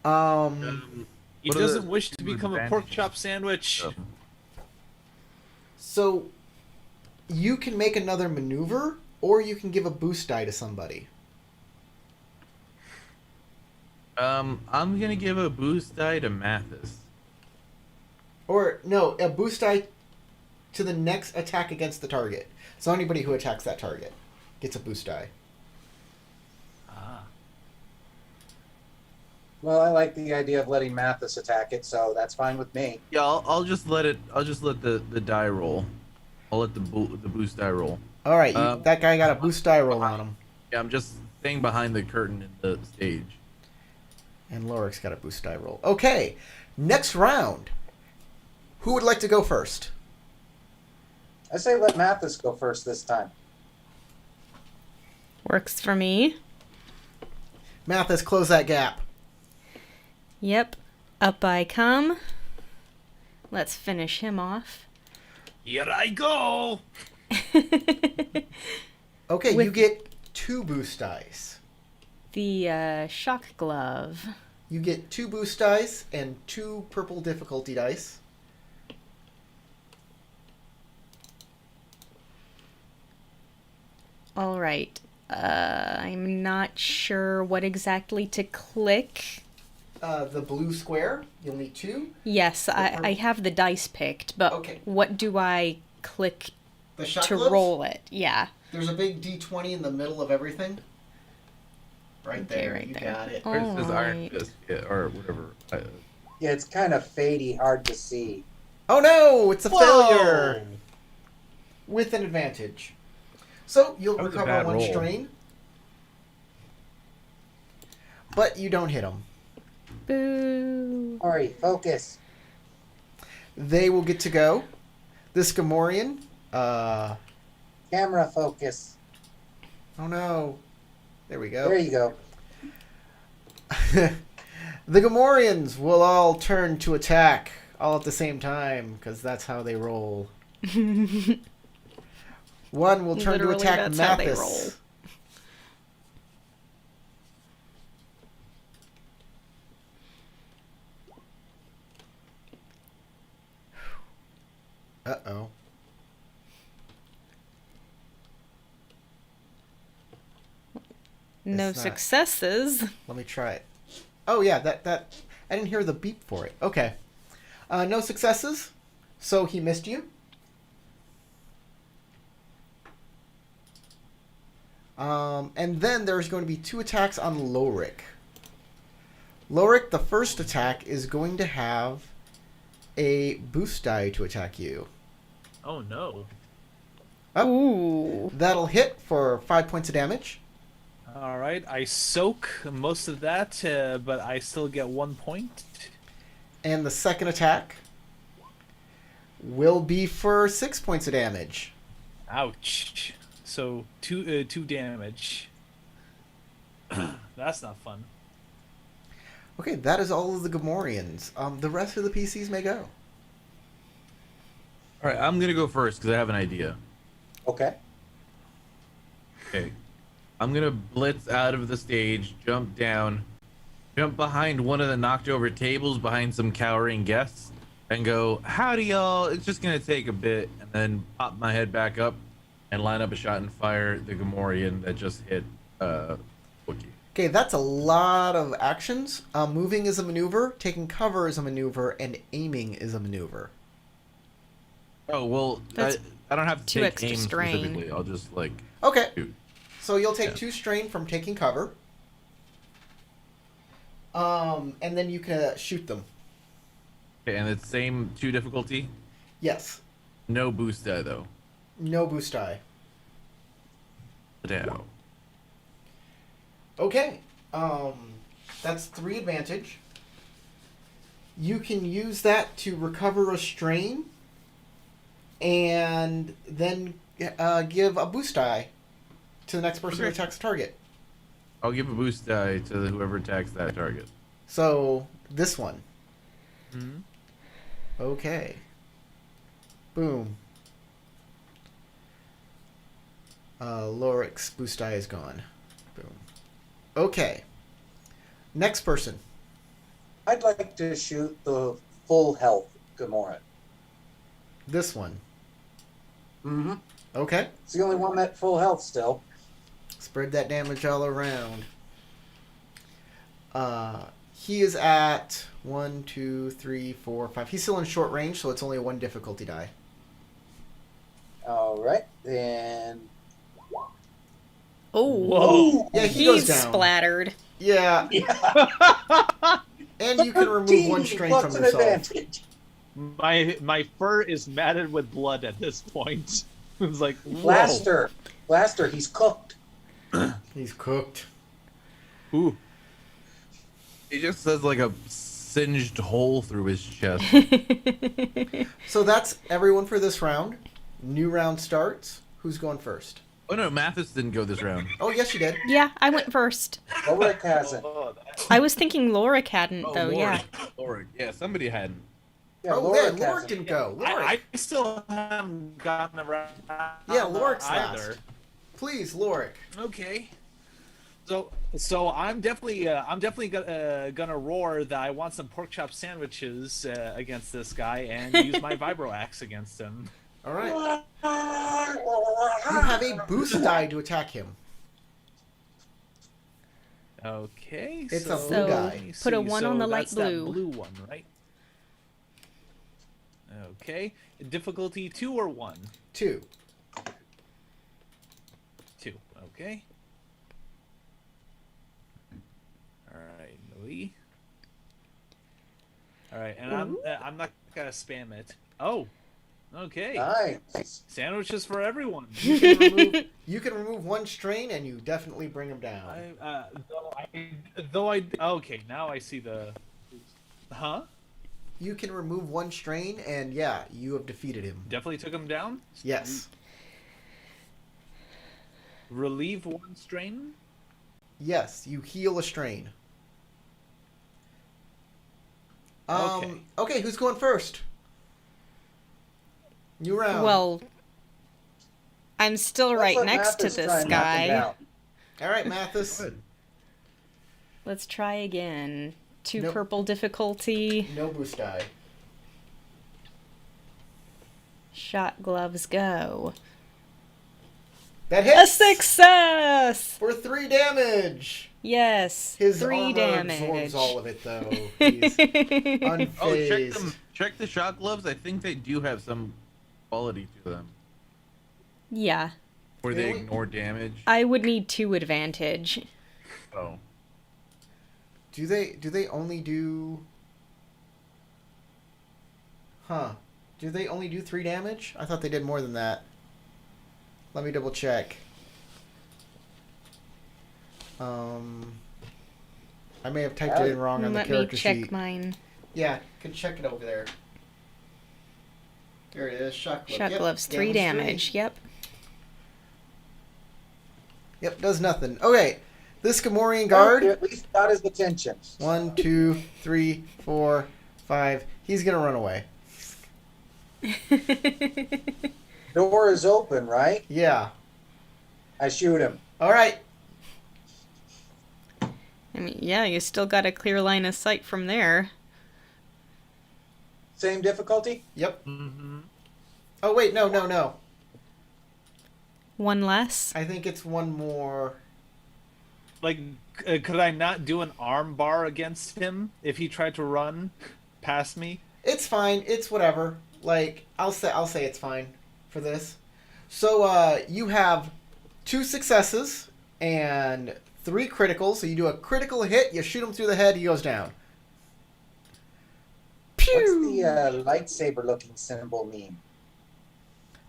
What are doesn't the- wish to become a pork chop sandwich. Oh. So, you can make another maneuver, or you can give a boost die to somebody. I'm gonna give a boost die to Mathis. Or, no, a boost die to the next attack against the target. So anybody who attacks that target gets a boost die. Well, I like the idea of letting Mathis attack it, so that's fine with me. Yeah, I'll just let it. I'll just let the die roll. I'll let the boost die roll. All right, Um, that guy got a boost die roll on him. Yeah, I'm just staying behind the curtain in the stage. And Lorik's got a boost die roll. Okay, next round. Who would like to go first? I say let Mathis go first this time. Works for me. Mathis, close that gap. Yep. Up I come. Let's finish him off. Here I go. Okay, you With- get 2 boost dice. The shock glove. You get 2 boost dice and 2 purple difficulty dice. All right. I'm not sure what exactly to click. The blue square, you'll need 2. Yes, I have the dice picked, but Okay. what do I click The shot to gloves? roll it. Yeah. There's a big D20 in the middle of everything. Right Okay, there. right You there. got it. Where it says Iron Alright. Fist, yeah, or whatever. Yeah, it's kind of fadey, hard to see. Oh no! It's a Whoa! failure! With an advantage. So you'll That was a recover bad one roll. strain. But you don't hit them. Boo. Ori, focus. They will get to go. This Gamorrean. Oh Camera focus. no. There we go. There you go. The Gamorreans will all turn to attack all at the same time, because that's how they roll. One will turn Literally, to attack that's how they Mathis. roll. Uh-oh. No It's not. successes. Let me try it. Oh yeah, that I didn't hear the beep for it. Okay. No successes. So he missed you. And then there's going to be 2 attacks on Lorik. Lorik, the first attack is going to have a boost die to attack you. Oh no. Oh, Ooh. that'll hit for 5 points of damage. All right, I soak most of that, but I still get 1 point. And the second attack will be for 6 points of damage. Ouch. So two damage. That's not fun. Okay, that is all of the Gamorreans. The rest of the PCs may go. All right, I'm gonna go first because I have an idea. Okay. Okay, I'm gonna blitz out of the stage, jump down, jump behind one of the knocked over tables behind some cowering guests, and go, "Howdy, y'all!" It's just gonna take a bit, and then pop my head back up and line up a shot and fire the Gamorrean that just hit Wookie. Okay, that's a lot of actions. Moving is a maneuver, taking cover is a maneuver, and aiming is a maneuver. Oh well, That's I don't have to too take extra aim strain. specifically. I'll just like Okay, shoot. so you'll take Yeah. 2 strain from taking cover. And then you can shoot them. Okay, and it's same 2 difficulty. Yes. No boost die though. No boost die. Down. Okay. That's 3 advantage. You can use that to recover a strain, and then give a boost die to the next person who Okay. attacks the target. I'll give a boost die to whoever attacks that target. So this one. Hmm? Okay. Boom. Lorik's boost die is gone. Boom. Okay. Next person. I'd like to shoot the full health Gamora. This one. Mm-hmm. Okay. It's the only one at full health still. Spread that damage all around. He is at 1, 2, 3, 4, 5. He's still in short range, so it's only a 1 difficulty die. All right, then. Oh. Whoa. Yeah, he goes He's down. splattered. Yeah, and you can remove 1 strain plus from an yourself. advantage. My fur is matted with blood at this point. It's like whoa. Blaster, he's cooked. He's cooked. Ooh. He just says like a singed hole through his chest. So that's everyone for this round. New round starts. Who's going first? Oh no, Mathis didn't go this round. Oh, yes, you did. Yeah, I went first. Ulrich hasn't. I was thinking Lorik hadn't, Oh, though, yeah. Lord. Yeah, somebody hadn't. Yeah, Oh, yeah, Ulrich Lorik hasn't. didn't go. Lorik. I still haven't gotten around. Yeah, Lorik's either. last. Please, Lorik. Okay. So I'm definitely gonna roar that I want some pork chop sandwiches against this guy and use my vibro axe against him. All right. You have a boost die to attack him. Okay. It's a blue so die. let me Put a see. 1 on the light that's that blue. blue one, right? Okay. Difficulty 2 or 1? 2. 2. Okay. All right, Louis. All right, and I'm not gonna spam it. Oh, okay. Nice. Sandwiches for everyone. You can remove 1 strain, and you definitely bring him down. Okay, now I see the. Huh? You can remove 1 strain, and yeah, you have defeated him. Definitely took him down. Yes. Relieve 1 strain. Yes, you heal a strain. Okay. Okay, who's going first? New round. Well, I'm still Let's right let next to Mathis try this and knock him guy. down. All right, Mathis. Good. Let's try again. 2 Nope. purple difficulty. No boost die. Shot gloves go. That A hits! success! For 3 damage! Yes. His 3 armor damage. absorbs all of it, though. He's unfazed. Oh, check the shot gloves. I think they do have some quality to them. Yeah. Or they Really? ignore damage. I would need 2 advantage. Oh. Do they only do... Huh. Do they only do 3 damage? I thought they did more than that. Let me double check. I may have typed it in wrong on the Let me character check sheet. mine. Yeah, can check it over there. There it is. Shot glove. Shot Yep, gloves, 3 damage. 3. Yep. Yep, does nothing. Okay, this Gamorrean Well, guard. you at least got his attention. 1, 2, 3, 4, 5. He's gonna run away. Door is open, right? Yeah. I shoot him. All right. I mean, yeah, you still got a clear line of sight from there. Same difficulty? Yep. Mm-hmm. Oh wait, no. 1 less. I think it's 1 more. Like, could I not do an arm bar against him if he tried to run past me? It's fine. It's whatever. Like I'll say it's fine for this. So you have 2 successes and 3 criticals. So you do a critical hit, you shoot him through the head, he goes down. What's Pew! the lightsaber looking symbol mean?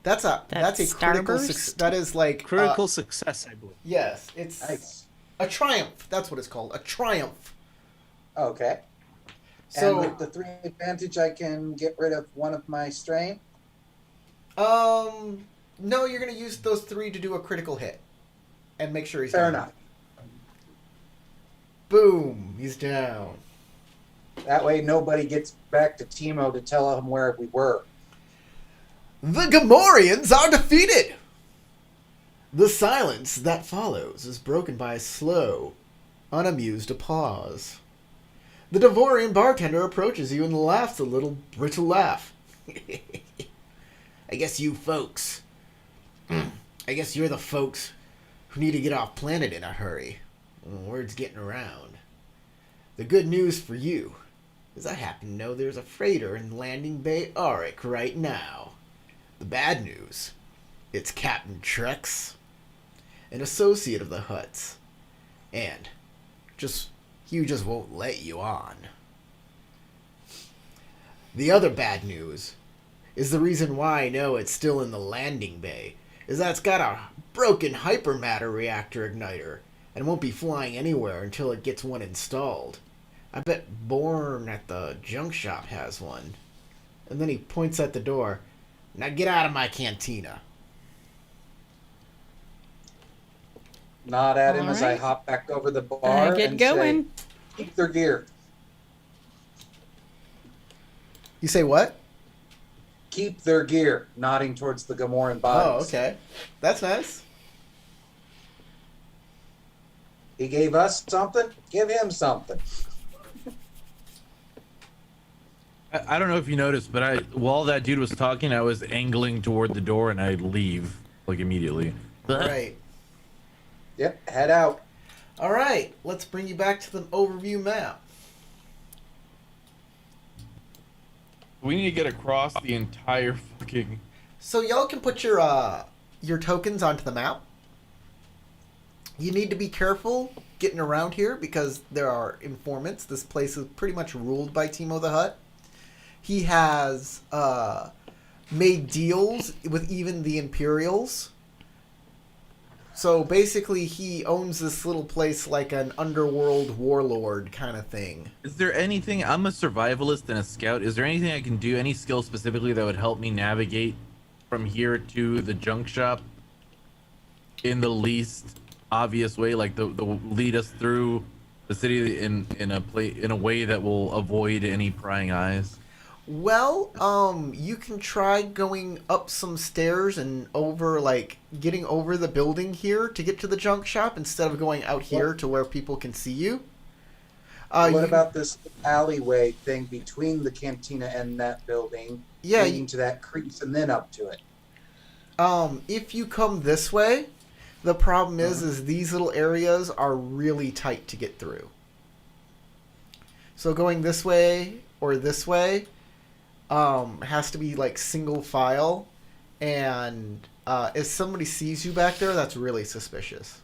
That's a That's critical Starburst? success. That is like Critical success, I believe. yes, it's Nice. a triumph. That's what it's called. A triumph. Okay. So and with the 3 advantage, I can get rid of 1 of my strain? no, you're gonna use those 3 to do a critical hit, and make sure he's Fair down. enough. Boom, he's down. That way nobody gets back to Timo to tell him where we were. The Gamorreans are defeated. The silence that follows is broken by a slow, unamused applause. The Devorian bartender approaches you and laughs a little brittle laugh. I guess you folks. I guess you're the folks who need to get off planet in a hurry. Word's getting around. The good news for you is I happen to know there's a freighter in Landing Bay Auric right now. The bad news, it's Captain Trex, an associate of the Hutts, and he just won't let you on. The other bad news is the reason why I know it's still in the landing bay is that it's got a broken hypermatter reactor igniter and won't be flying anywhere until it gets one installed. I bet Bourne at the junk shop has one. And then he points at the door. Now get out of my cantina. Nod at him as I Alright. hop back over the bar Get and going. say, keep their gear. You say what? Keep their gear, nodding towards the Gamoran bodies. Oh, okay. That's nice. He gave us something, give him something. I don't know if you noticed, but while that dude was talking, I was angling toward the door and I'd leave like immediately. Right. Yep, head out. All right. Let's bring you back to the overview map. We need to get across the entire fucking. So y'all can put your tokens onto the map. You need to be careful getting around here because there are informants. This place is pretty much ruled by Timo the Hutt. He has made deals with even the Imperials. So basically, he owns this little place like an underworld warlord kind of thing. Is there anything? I'm a survivalist and a scout. Is there anything I can do? Any skill specifically that would help me navigate from here to the junk shop in the least obvious way, like the lead us through the city in a way that will avoid any prying eyes? Well, you can try going up some stairs and over, like, getting over the building here to get to the junk shop instead of going out here to where people can see you. What about this alleyway thing between the cantina and that building, leading to that crease and then up to it? If you come this way, the problem is these little areas are really tight to get through. So going this way or this way has to be like single file, and if somebody sees you back there, that's really suspicious.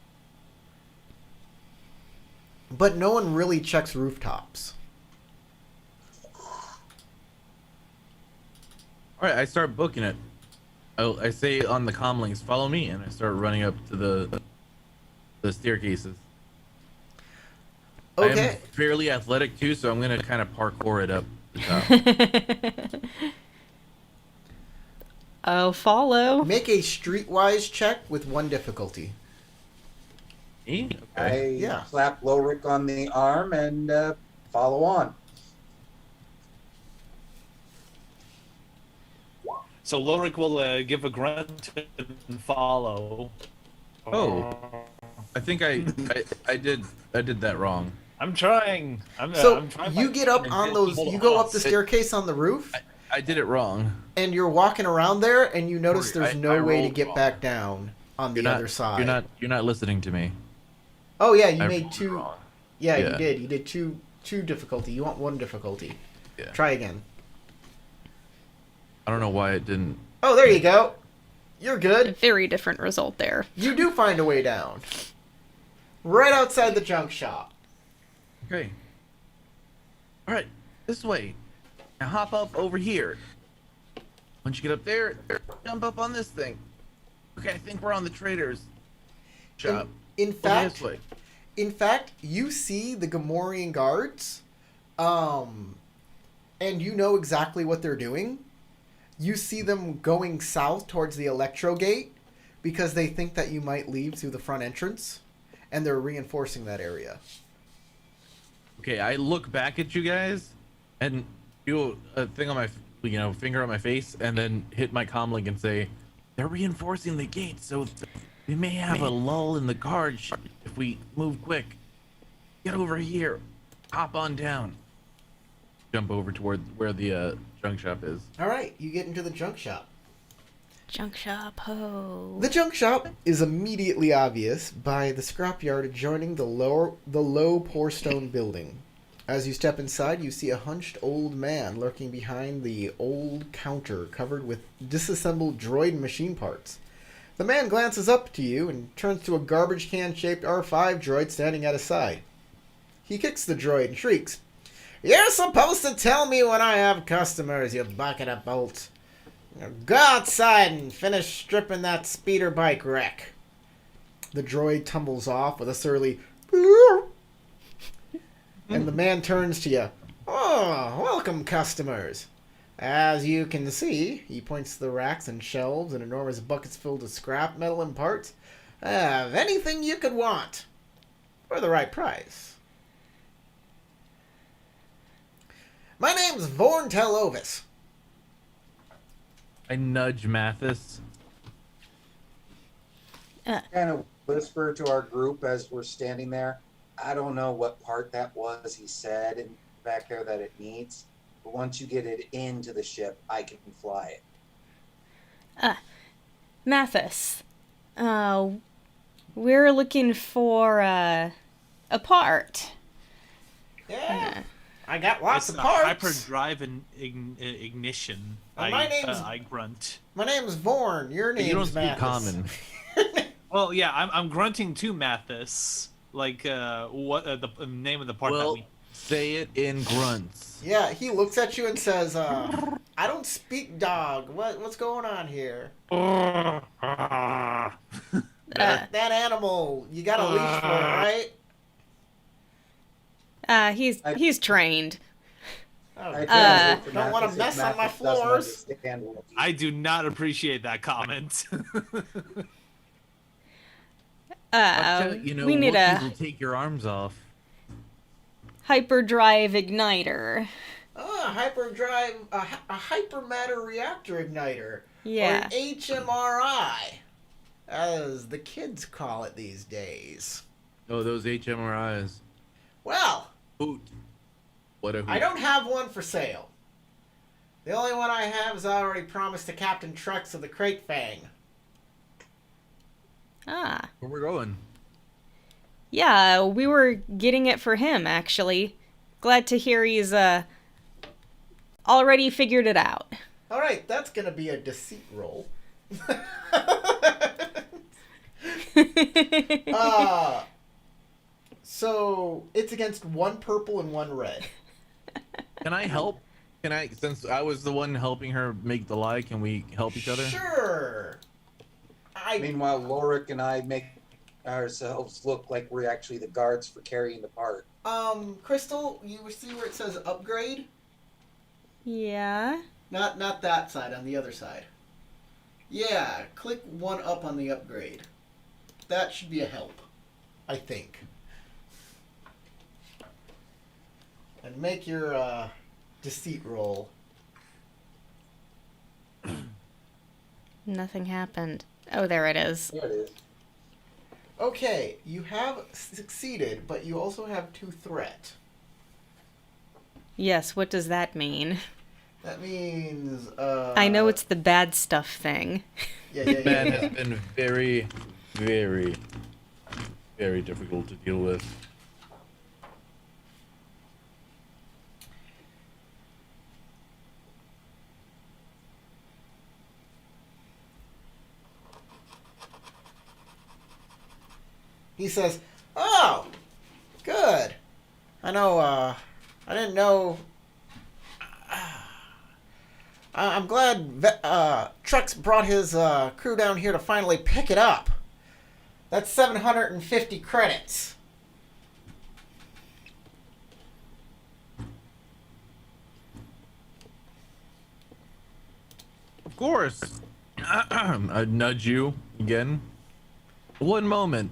But no one really checks rooftops. All right, I start booking it. I say on the comlinks, follow me, and I start running up to the staircases. I Okay. am fairly athletic too, so I'm gonna kind of parkour it up the top. Oh, follow. Make a streetwise check with 1 difficulty. Me? I Okay. Yeah. clap Lorick on the arm and follow on. So Lorik will give a grunt and follow. Oh, I think I did that wrong. I'm trying. I'm So trying. you get up on those, you go up the staircase on the roof, I did it wrong. and you're walking around there, and you notice Sorry, there's I no way to rolled get wrong. back down on the other side. You're not listening to me. Oh yeah, you I made rolled 2. wrong. Yeah, you Yeah. did. You did two difficulty. You want 1 difficulty. Yeah. Try again. I don't know why it didn't. Oh, there you go. You're A good. very different result there. You do find a way down. Right outside the junk shop. Okay. All right, this way. Now hop up over here. Once you get up there, jump up on this thing. Okay, I think we're on the trader's shop. In Over fact, this way. you see the Gamorrean guards, and you know exactly what they're doing. You see them going south towards the Electro Gate because they think that you might leave through the front entrance, and they're reinforcing that area. Okay, I look back at you guys and do a thing on my, finger on my face, and then hit my comlink and say, "They're reinforcing the gate, so we may have a lull in the guard if we move quick. Get over here, hop on down." Jump over toward where the junk shop is. All right, you get into the junk shop. Junk shop, ho. The junk shop is immediately obvious by the scrapyard adjoining the low pour stone building. As you step inside, you see a hunched old man lurking behind the old counter covered with disassembled droid machine parts. The man glances up to you and turns to a garbage can-shaped R5 droid standing at his side. He kicks the droid and shrieks, "You're supposed to tell me when I have customers, you bucket of bolt. Go outside and finish stripping that speeder bike wreck." The droid tumbles off with a surly and the man turns to you. "Oh, welcome, customers. As you can see," he points to the racks and shelves and enormous buckets filled with scrap metal and parts. "I have anything you could want for the right price. My name's Vorntel Ovis." I nudge Mathis. Kind of whisper to our group as we're standing there. I don't know what part that was he said in back there that it needs, but once you get it into the ship, I can fly it. Mathis, we're looking for a part. Yeah. I got lots It's of a parts. hyperdrive and ignition. My name's I grunt. my name's Vorn. Your name's You don't speak Mathis. common. Well, yeah, I'm grunting to Mathis. Like, what the name of the part that Well, we. say it in grunts. Yeah, he looks at you and says, "I don't speak dog. What's going on here? That animal, you got a leash for it, right? He's trained. Oh, I don't translate for want to Mathis if mess on my Mathis doesn't floors." understand what he- I do not appreciate that comment. We need Wookiees will a take your arms off. hyperdrive igniter. Hyperdrive, a hypermatter reactor igniter. Yeah. Or HMRI, as the kids call it these days. Oh, those HMRIs. Well, Hoot. What a hoot. I don't have one for sale. The only one I have is already promised to Captain Trex of the Crate Fang. Ah. Where we're going? Yeah, we were getting it for him, actually. Glad to hear he's, already figured it out. Alright, that's gonna be a deceit roll. So it's against one purple and one red. Can I help? Can I, since I was the one helping her make the lie, can we help each other? Sure. Meanwhile, Lorik and I make ourselves look like we're actually the guards for carrying the part. Crystal, you see where it says upgrade? Yeah. Not that side, on the other side. Yeah, click one up on the upgrade. That should be a help, I think. And make your deceit roll. Nothing happened. Oh, there it is. There it is. Okay, you have succeeded, but you also have 2 threat. Yes, what does that mean? That means I know it's the bad stuff thing. yeah. Man has been very, very, very difficult to deal with. He says, "Oh, good. I know. I didn't know. I'm glad Trex brought his crew down here to finally pick it up. That's 750 credits." Of course. I nudge you again. One moment.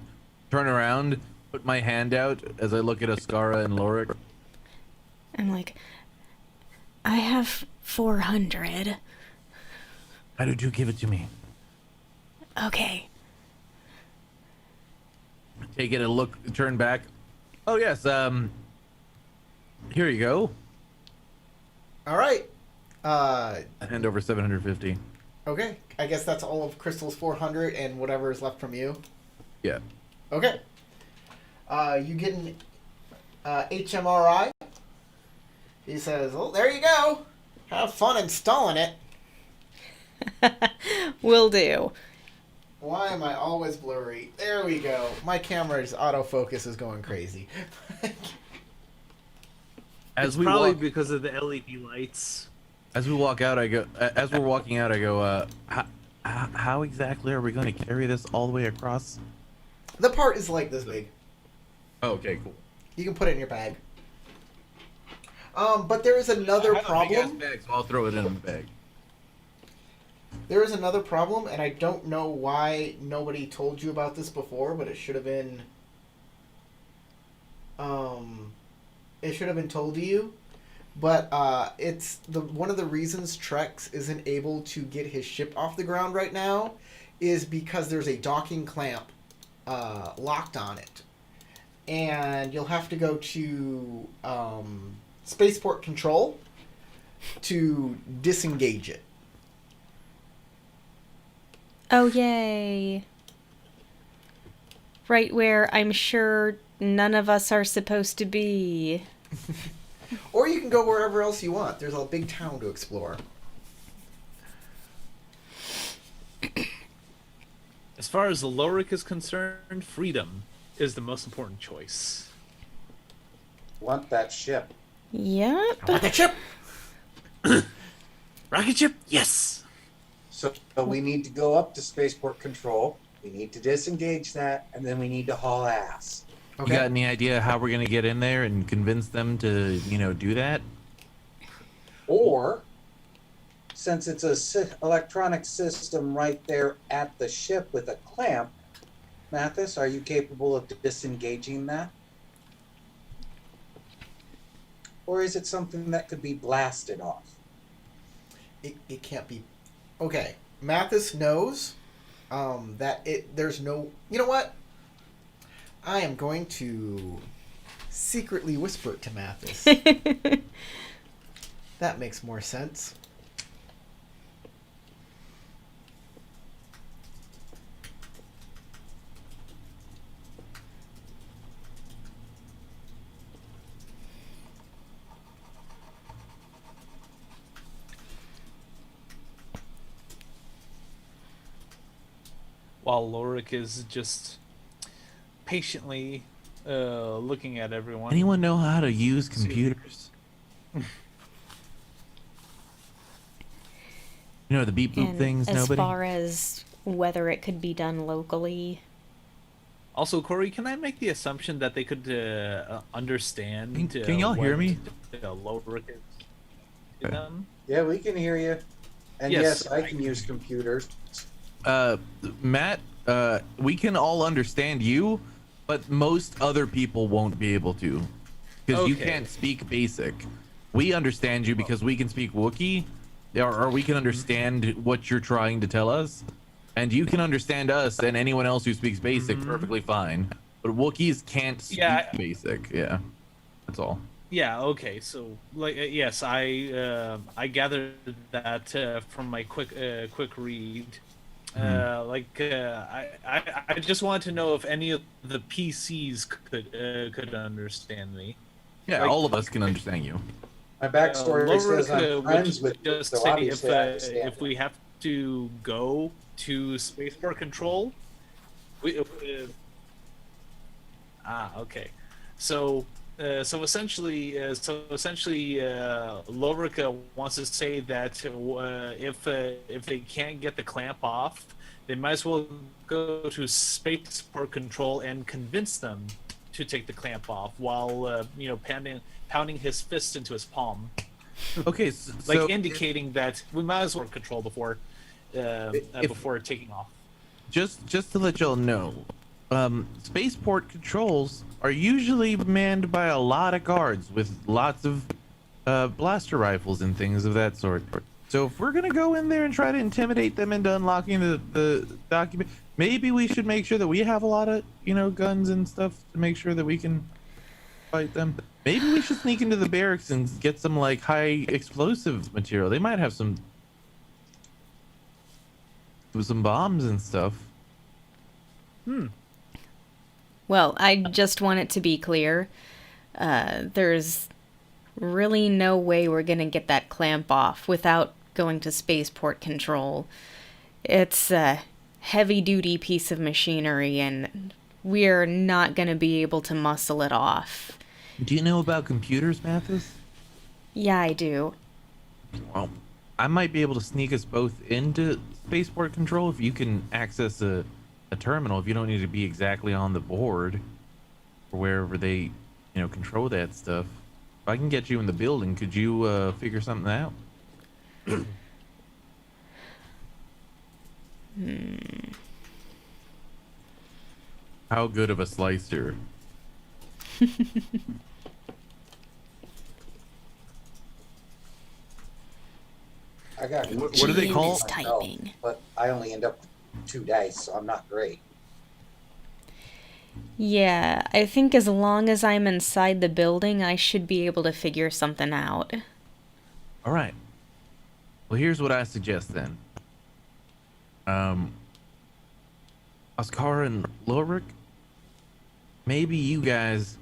Turn around. Put my hand out as I look at Ascara and Lorik. I'm like, I have 400. How did you give it to me? Okay. Take it a look. Turn back. Oh yes. Here you go. All right. I hand over 750. Okay. I guess that's all of Crystal's 400 and whatever is left from you. Yeah. Okay. You get an HMRI. He says, "Oh, there you go. Have fun installing it." Will do. Why am I always blurry? There we go. My camera's autofocus is going crazy. As we Probably walk, because of the LED lights. as we walk out, I go. As we're walking out, I go. How exactly are we going to carry this all the way across? The part is like this big. Oh, okay, cool. You can put it in your bag. But there is another I have a big-ass problem. bag, so I'll throw it in the bag. There is another problem, and I don't know why nobody told you about this before, but it should have been. It should have been told to you, but it's one of the reasons Trex isn't able to get his ship off the ground right now, is because there's a docking clamp locked on it, and you'll have to go to spaceport control to disengage it. Oh, yay. Right where I'm sure none of us are supposed to be. Or you can go wherever else you want. There's a big town to explore. As far as Lorik is concerned, freedom is the most important choice. Want that ship. Yep. I want that ship! Rocket ship, yes. So we need to go up to spaceport control. We need to disengage that, and then we need to haul ass. You got any idea how we're gonna get in there and convince them to, do that? Or, since it's a electronic system right there at the ship with a clamp, Mathis, are you capable of disengaging that? Or is it something that could be blasted off? It can't be. Okay, Mathis knows that there's no. You know what? I am going to secretly whisper it to Mathis. That makes more sense. While Lorik is just patiently looking at everyone. Anyone know how to use computers? The beep boop And things. as Nobody. far as whether it could be done locally, Also, Corey, can I make the assumption that they could understand? Can y'all hear me? Lorik is to them? Yeah, we can hear you. And Yes, yes, I can use computers. Matt, we can all understand you, but most other people won't be able to, because you Okay. can't speak basic. We understand you because we can speak Wookiee, or we can understand what you're trying to tell us, and you can understand us and anyone else who speaks basic perfectly fine. But Wookiees can't speak basic. Yeah, that's all. Yeah. Okay. So, yes, I gathered that from my quick read. I just wanted to know if any of the PCs could understand me. Yeah, all of us can understand you. My backstory Lorik, says I'm friends would with just so say obviously I understand. if we have to go to spaceport control, okay. So essentially, Lorik wants to say that if they can't get the clamp off, they might as well go to spaceport control and convince them to take the clamp off while pounding his fist into his palm, Okay, so indicating that we might as well control before taking off. just to let y'all know, spaceport controls are usually manned by a lot of guards with lots of blaster rifles and things of that sort. So if we're gonna go in there and try to intimidate them into unlocking the document, maybe we should make sure that we have a lot of guns and stuff to make sure that we can fight them. Maybe we should sneak into the barracks and get some like high explosive material. They might have some bombs and stuff. well, I just want it to be clear. There's really no way we're gonna get that clamp off without going to spaceport control. It's a heavy-duty piece of machinery, and we're not gonna be able to muscle it off. Do you know about computers, Mathis? Yeah, I do. Well, I might be able to sneak us both into spaceport control if you can access a terminal. If you don't need to be exactly on the board or wherever they, control that stuff. If I can get you in the building, could you figure something out? How good of a slicer? I got What do they call- Genius typing. but I only end up with 2 dice, so I'm not great. Yeah, I think as long as I'm inside the building, I should be able to figure something out. All right. Well, here's what I suggest then. Oscar and Lorik, maybe you guys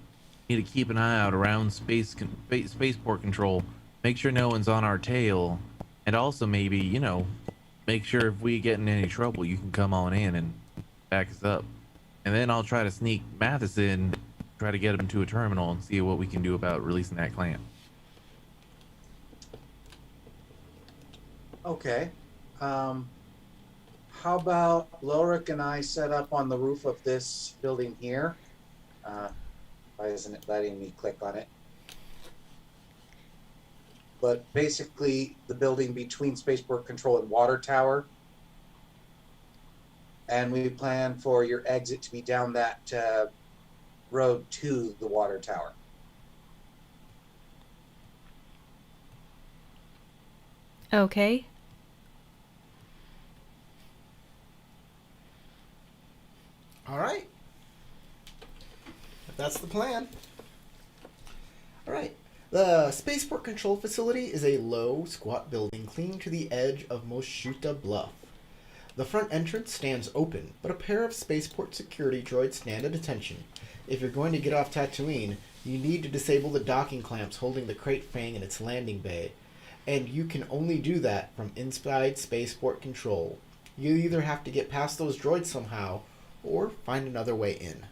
need to keep an eye out around spaceport control. Make sure no one's on our tail, and also maybe make sure if we get in any trouble, you can come on in and back us up. And then I'll try to sneak Mathis in, try to get him to a terminal, and see what we can do about releasing that clamp. Okay. How about Lorik and I set up on the roof of this building here? Why isn't it letting me click on it? But basically, the building between Spaceport Control and Water Tower. And we plan for your exit to be down that road to the Water Tower. Okay. All right. If that's the plan. All right. The Spaceport Control Facility is a low, squat building clinging to the edge of Moshuta Bluff. The front entrance stands open, but a pair of spaceport security droids stand at attention. If you're going to get off Tatooine, you need to disable the docking clamps holding the Crate Fang in its landing bay, and you can only do that from inside Spaceport Control. You either have to get past those droids somehow, or find another way in.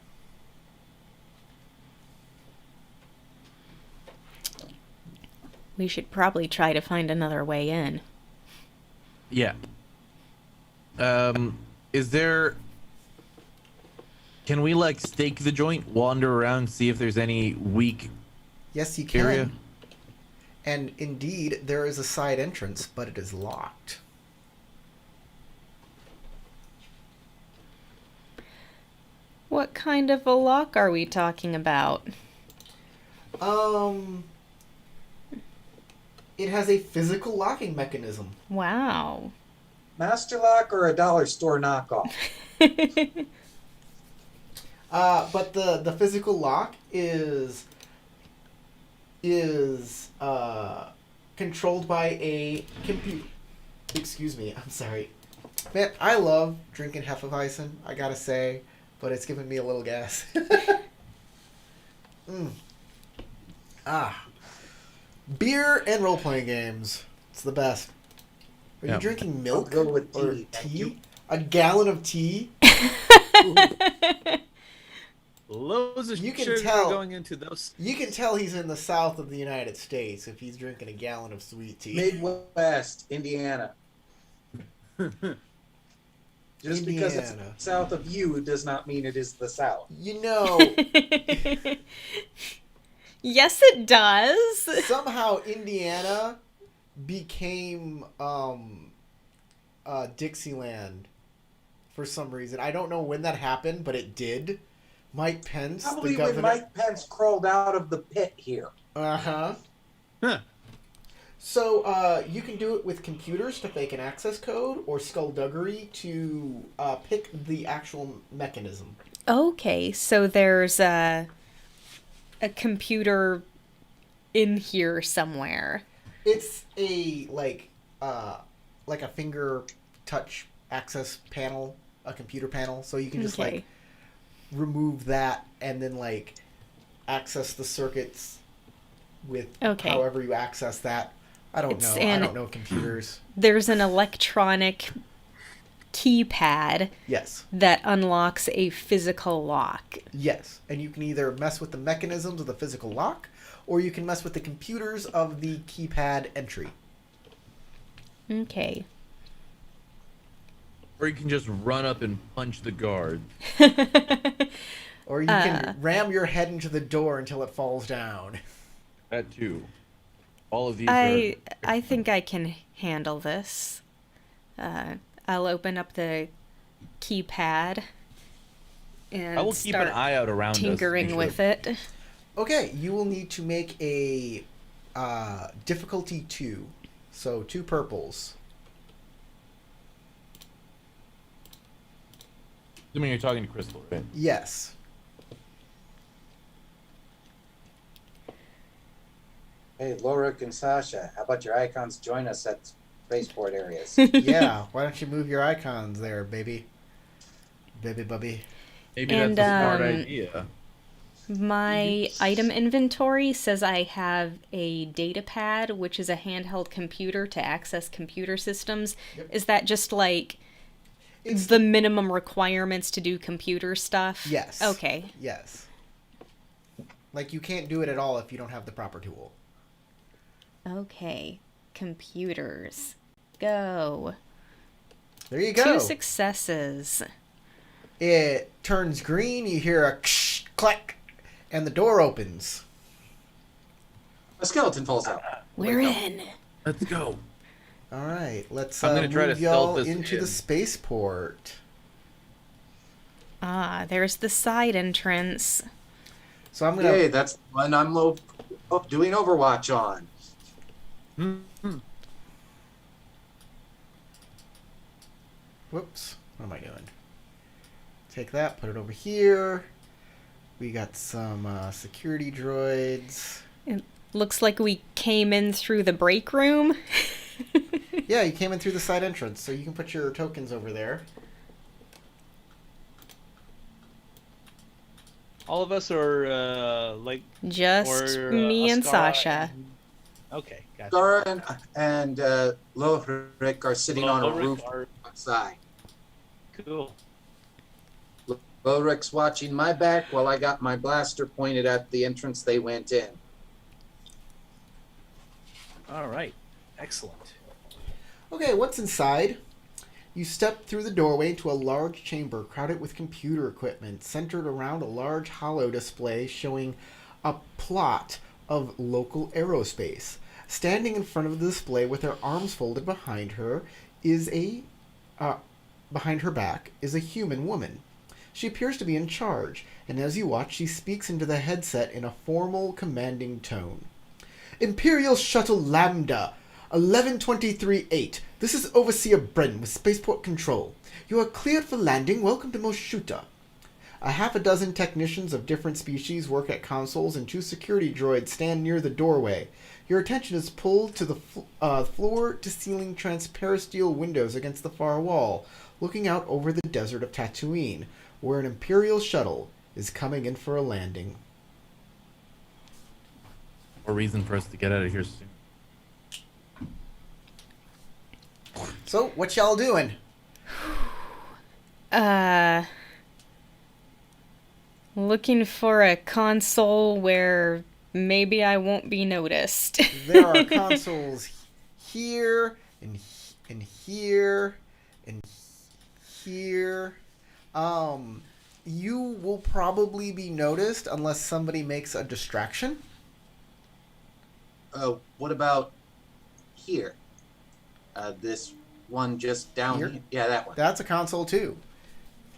We should probably try to find another way in. Yeah. Is there... Can we, like, stake the joint, wander around, see if there's any weak Yes, you can. area? And indeed, there is a side entrance, but it is locked. What kind of a lock are we talking about? It has a physical locking mechanism. Wow. Master Lock or a dollar store knockoff? But the physical lock is controlled by a computer. Excuse me, I'm sorry. Man, I love drinking Hefeweizen, I gotta say, but it's giving me a little gas. Beer and role-playing games. It's the best. Are you Yeah. drinking milk I'll go with or tea, thank tea? you. A gallon of tea? Loads of You can sugar tell. going into those. You can tell he's in the south of the United States if he's drinking a gallon of sweet tea. Midwest, Indiana. Just because Indiana. it's south of you does not mean it is the South. You know, Yes, it does. somehow Indiana became Dixieland for some reason. I don't know when that happened, but it did. Mike Pence, Probably the when governor. Mike Pence crawled out of the pit here. Uh-huh. Huh. So you can do it with computers to fake an access code or skullduggery to pick the actual mechanism. Okay, so there's a computer in here somewhere. It's a like a finger touch access panel, a computer panel, so you can just Okay. like remove that and then like access the circuits with Okay. however you access that. I don't It's know. I an- don't know computers. There's an electronic keypad Yes. that unlocks a physical lock. Yes. And you can either mess with the mechanisms of the physical lock or you can mess with the computers of the keypad entry. Okay. Or you can just run up and punch the guard. Or you can ram your head into the door until it falls down. That too. All of these I think I can handle this. I'll open up the keypad and I will keep an start eye out around tinkering with it. Okay, you will need to make a difficulty 2. So 2 purples. Assuming you're talking to Crystal, right? Yes. Hey, Lorik and Sasha, how about your icons join us at spaceport areas? Yeah, why don't you move your icons there, baby? Baby bubby. Maybe And, that's a smart um, idea. My item inventory says I have a data pad, which is a handheld computer to access computer systems. Yep. Is that just like It's the minimum requirements to do computer stuff? Yes. Okay. Yes. Like, you can't do it at all if you don't have the proper tool. Okay. Computers. Go. There you go. 2 successes. It turns green, you hear a clack, and the door opens. A skeleton falls out. We're in. Let's go. All right, let's I'm gonna try move to y'all stealth this into the in. spaceport. Ah, there's the side entrance. So I'm gonna. Yay, that's the one I'm doing Overwatch on. Whoops. What am I doing? Take that, put it over here. We got some security droids. It looks like we came in through the break room. Yeah, you came in through the side entrance, so you can put your tokens over there. All of us are Just or, me and Askara Sasha. Okay, gotcha. Dara and Lothric are sitting on a Ulrich roof are- outside. Cool. Lothric's watching my back while I got my blaster pointed at the entrance they went in. All right, excellent. Okay, what's inside? You step through the doorway into a large chamber crowded with computer equipment centered around a large hollow display showing a plot of local aerospace. Standing in front of the display with her arms folded behind her behind her back is a human woman. She appears to be in charge, and as you watch, she speaks into the headset in a formal, commanding tone. Imperial Shuttle Lambda 1123-8. This is Overseer Bren with Spaceport Control. You are cleared for landing. Welcome to Moshuta. A half a dozen technicians of different species work at consoles, and 2 security droids stand near the doorway. Your attention is pulled to the floor-to-ceiling transparent steel windows against the far wall, looking out over the desert of Tatooine, where an Imperial shuttle is coming in for a landing. More reason for us to get out of here soon. So, what y'all doing? Looking for a console where maybe I won't be noticed. There are consoles here, and here, and here. You will probably be noticed unless somebody makes a distraction. What about here? This one just down Here? here? Yeah, that one. That's a console too.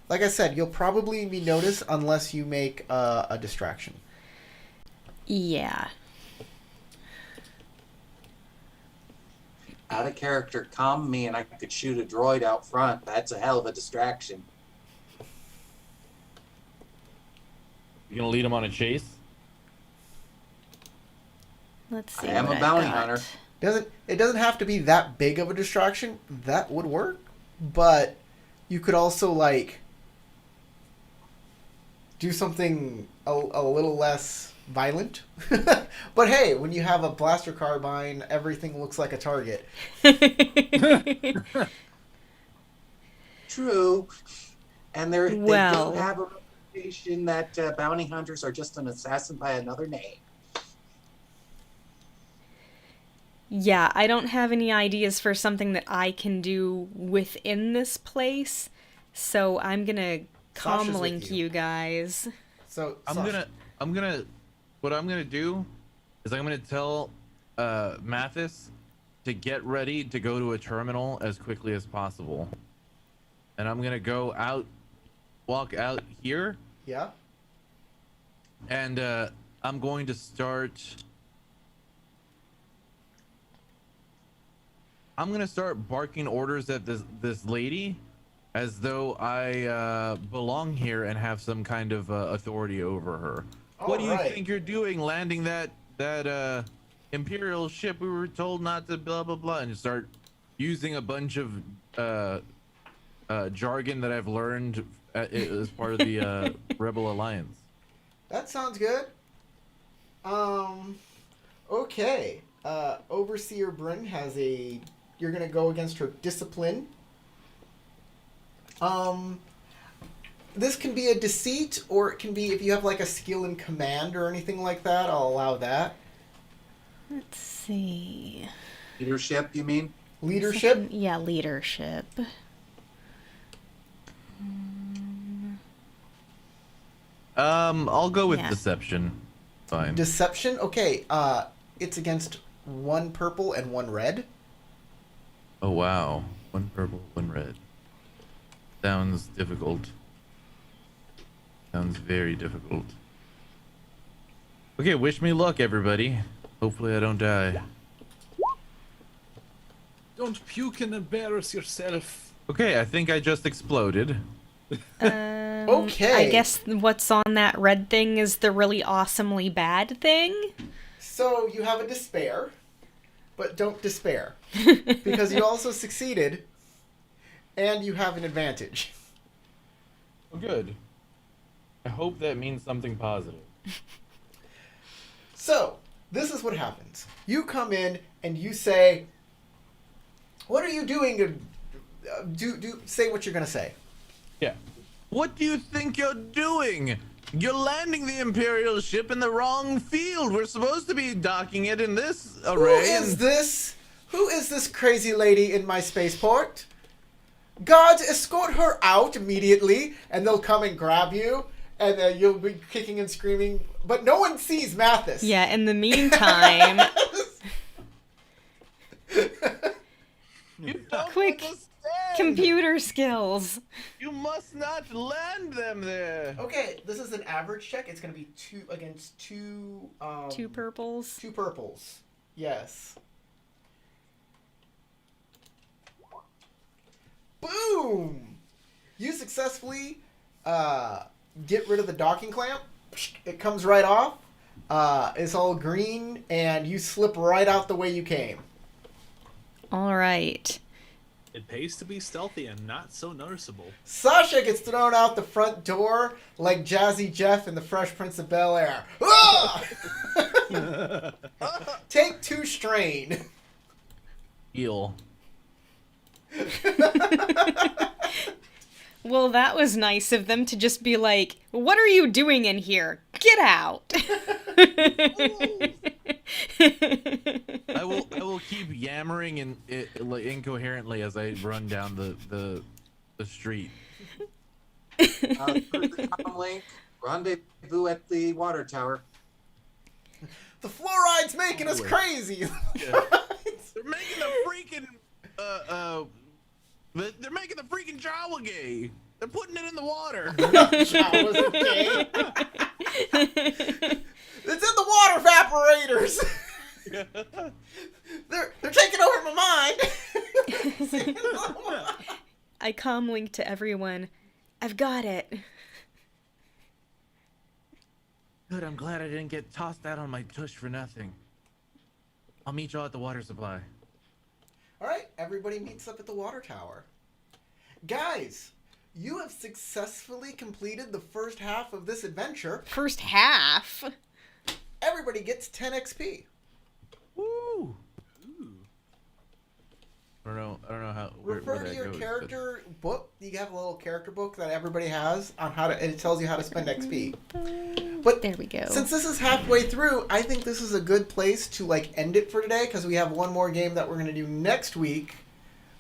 Like I said, you'll probably be noticed unless you make a distraction. Yeah. Out of character, calm me and I could shoot a droid out front. That's a hell of a distraction. You gonna lead him on a chase? Let's see. I am what a I've bounty got. hunter. It doesn't have to be that big of a distraction. That would work, but you could also like do something a little less violent. But hey, when you have a blaster carbine, everything looks like a target. True. And they Well. do have a reputation that bounty hunters are just an assassin by another name. Yeah, I don't have any ideas for something that I can do within this place, so I'm gonna Sasha's with comlink you. you guys. So I'm Sasha, gonna what I'm gonna do is I'm gonna tell Mathis to get ready to go to a terminal as quickly as possible. And I'm gonna walk out here, yeah. and I'm going to start barking orders at this lady as though I belong here and have some kind of authority over her. What do you Alright. think you're doing landing that Imperial ship? We were told not to blah blah blah, and start using a bunch of jargon that I've learned as part of the Rebel Alliance. That sounds good. Okay. Overseer Bryn has a. You're gonna go against her discipline. This can be a deceit, or it can be if you have like a skill in command or anything like that. I'll allow that. Let's see. Leadership, you mean? Leadership. Yeah, leadership. I'll go with Yeah. deception. Fine. Deception. Okay. It's against one purple and one red. Oh wow. One purple, one red. Sounds difficult. Sounds very difficult. Okay, wish me luck, everybody. Hopefully I don't die. Don't puke and embarrass yourself. Okay, I think I just exploded. Okay. I guess what's on that red thing is the really awesomely bad thing. So you have a despair, but don't despair because you also succeeded, and you have an advantage. Oh, good. I hope that means something positive. So, this is what happens. You come in and you say, "What are you doing to say what you're going to say?" Yeah. What do you think you're doing? You're landing the Imperial ship in the wrong field. We're supposed to be docking it in this Who array. is this? Who is this crazy lady in my spaceport? Guards, escort her out immediately, and they'll come and grab you, and you'll be kicking and screaming, but no one sees Mathis. Yeah, in the meantime, You don't Quick. understand. computer skills. You must not land them there. Okay, this is an average check. It's going to be two against two. Two purples. Two purples. Yes. Boom! You successfully get rid of the docking clamp. It comes right off. It's all green, and you slip right out the way you came. All right. It pays to be stealthy and not so noticeable. Sasha gets thrown out the front door like Jazzy Jeff in The Fresh Prince of Bel-Air. Ah! Take 2 strain. Eel. Well, that was nice of them to just be like, "What are you doing in here? Get out." I will keep yammering incoherently as I run down the street. Link, rendezvous at the water tower. The fluoride's making us crazy. Yeah. They're making the freaking they're making the freaking Jawa gay. They're putting it in the water. Jawas are gay. It's in the water evaporators. They're taking over my mind. I comlink to everyone. I've got it. Good, I'm glad I didn't get tossed out on my tush for nothing. I'll meet y'all at the water supply. All right, everybody meets up at the water tower. Guys, you have successfully completed the first half of this adventure. First half. Everybody gets 10 XP. Woo! I don't know how. Refer where to that your goes, character book. You have a little character book that everybody has on how to, and it tells you how to spend XP. But There we go. since this is halfway through, I think this is a good place to like end it for today because we have one more game that we're going to do next week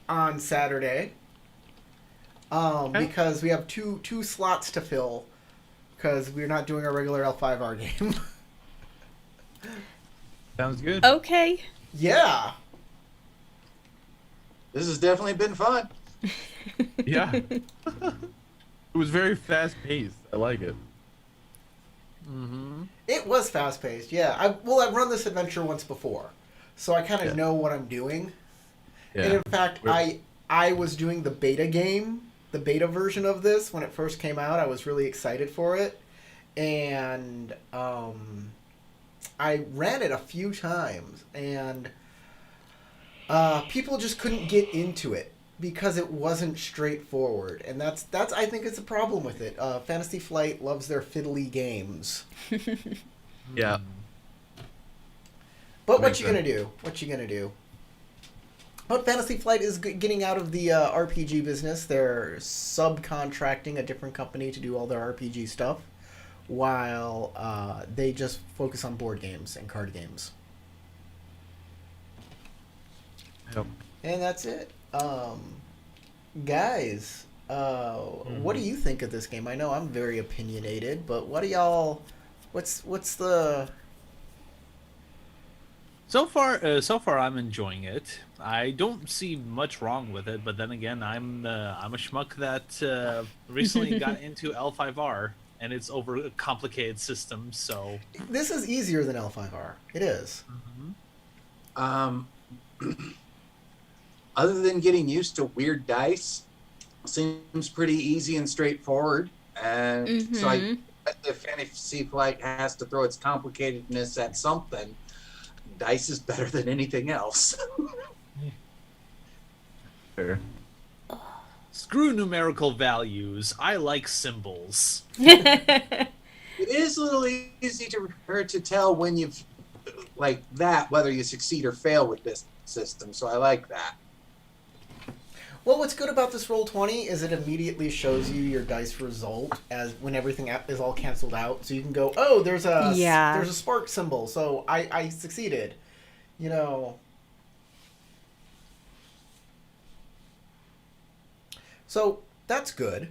on Saturday. Because we have two slots to fill because we're not doing our regular L5R game. Sounds good. Okay. Yeah. This has definitely been fun. Yeah. It was very fast paced. I like it. It was fast paced, yeah. I've run this adventure once before, so I kind of know what I'm doing. Yeah. And in fact, I was doing the beta game, the beta version of this when it first came out. I was really excited for it, and I ran it a few times, and people just couldn't get into it because it wasn't straightforward, and that's I think it's a problem with it. Fantasy Flight loves their fiddly games, Yeah. but what Makes you gonna sense. do? What you gonna do? But Fantasy Flight is getting out of the RPG business. They're subcontracting a different company to do all their RPG stuff, while they just focus on board games and card games. Yep. And that's it. Guys, what do you think of this game? I know I'm very opinionated, but what do y'all? What's the? So far, I'm enjoying it. I don't see much wrong with it, but then again, I'm a schmuck that recently got into L5R, and it's over a complicated system. So This is easier than L5R. It is. Um, other than getting used to weird dice, seems pretty easy and straightforward. And so I, if Fantasy Flight has to throw its complicatedness at something, dice is better than anything else. Fair. screw numerical values. I like symbols. It is a little easy to tell when you've like that whether you succeed or fail with this system. So I like that. Well, what's good about this Roll20 is it immediately shows you your dice result as when everything is all canceled out. So you can go, oh, there's a spark symbol, so I succeeded. You know. So that's good.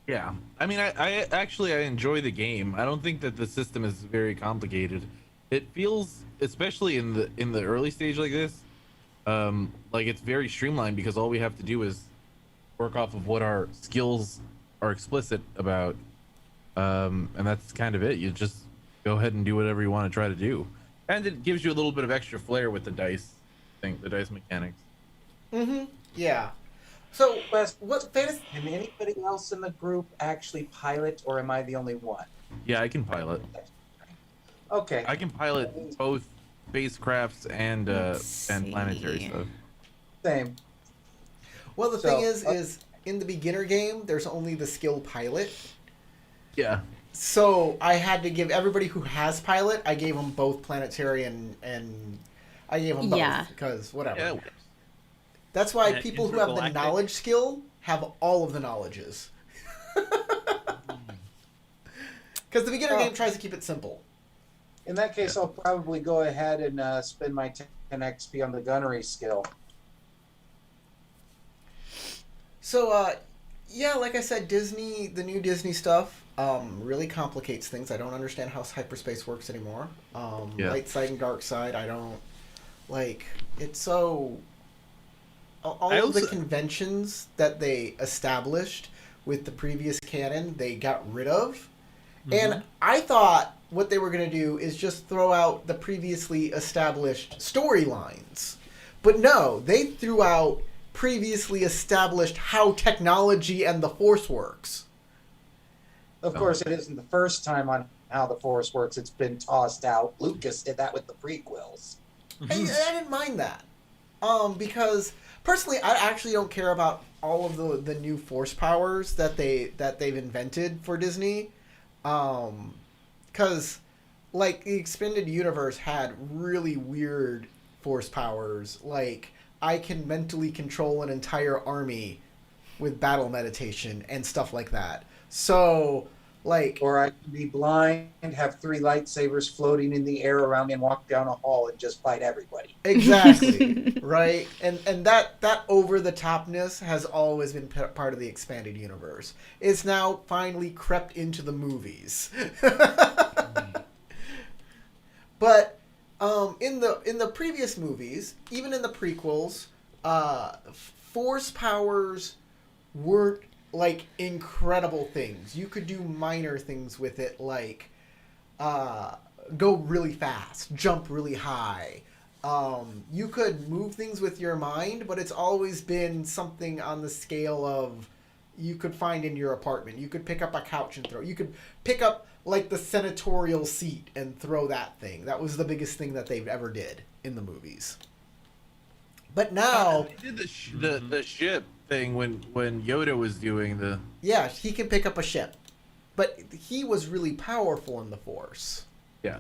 Yeah, I mean, I actually I enjoy the game. I don't think that the system is very complicated. It feels, especially in the early stage like this, like it's very streamlined because all we have to do is work off of what our skills are explicit about, and that's kind of it. You just go ahead and do whatever you want to try to do, and it gives you a little bit of extra flair with the dice thing, the dice mechanics. Mm-hmm. Yeah. So Wes, what fantasy? can anybody else in the group actually pilot, or am I the only one? Yeah, I can pilot. Okay. I can pilot both spacecrafts and planetary see. stuff. Same. Well, the So, thing is in the beginner game, there's only the skill pilot. Yeah. So I had to give everybody who has pilot, I gave them both planetary and I gave them both Yeah. because whatever. Yeah. It works. That's why Yeah, people who have the intergalactic. knowledge skill have all of the knowledges. Because the beginner Oh. game tries to keep it simple. In that case, I'll probably go ahead and spend my 10 XP on the gunnery skill. So, yeah, like I said, Disney, the new Disney stuff, really complicates things. I don't understand how hyperspace works anymore. Yeah. Light side and dark side, I don't like. It's so. All I of the also- conventions that they established with the previous canon, they got rid of. And I thought what they were going to do is just throw out the previously established storylines. But no, they threw out previously established how technology and the Force works. Of course, it isn't the first time on how the Force works. It's been tossed out. Lucas did that with the prequels. I didn't mind that. Because personally, I actually don't care about all of the new Force powers that they've invented for Disney. Because like the expanded universe had really weird Force powers. Like I can mentally control an entire army with battle meditation and stuff like that. So like Or I can be blind, have 3 lightsabers floating in the air around me and walk down a hall and just fight everybody. exactly, right? And that over the topness has always been part of the expanded universe. It's now finally crept into the movies. But in the previous movies, even in the prequels, Force powers weren't like incredible things. You could do minor things with it, like go really fast, jump really high. You could move things with your mind, but it's always been something on the scale of you could find in your apartment. You could pick up a couch and throw. You could pick up like the senatorial seat and throw that thing. That was the biggest thing that they've ever did in the movies. But now, They did the ship thing when Yoda was doing the. yeah, he can pick up a ship. But he was really powerful in the Force. Yeah.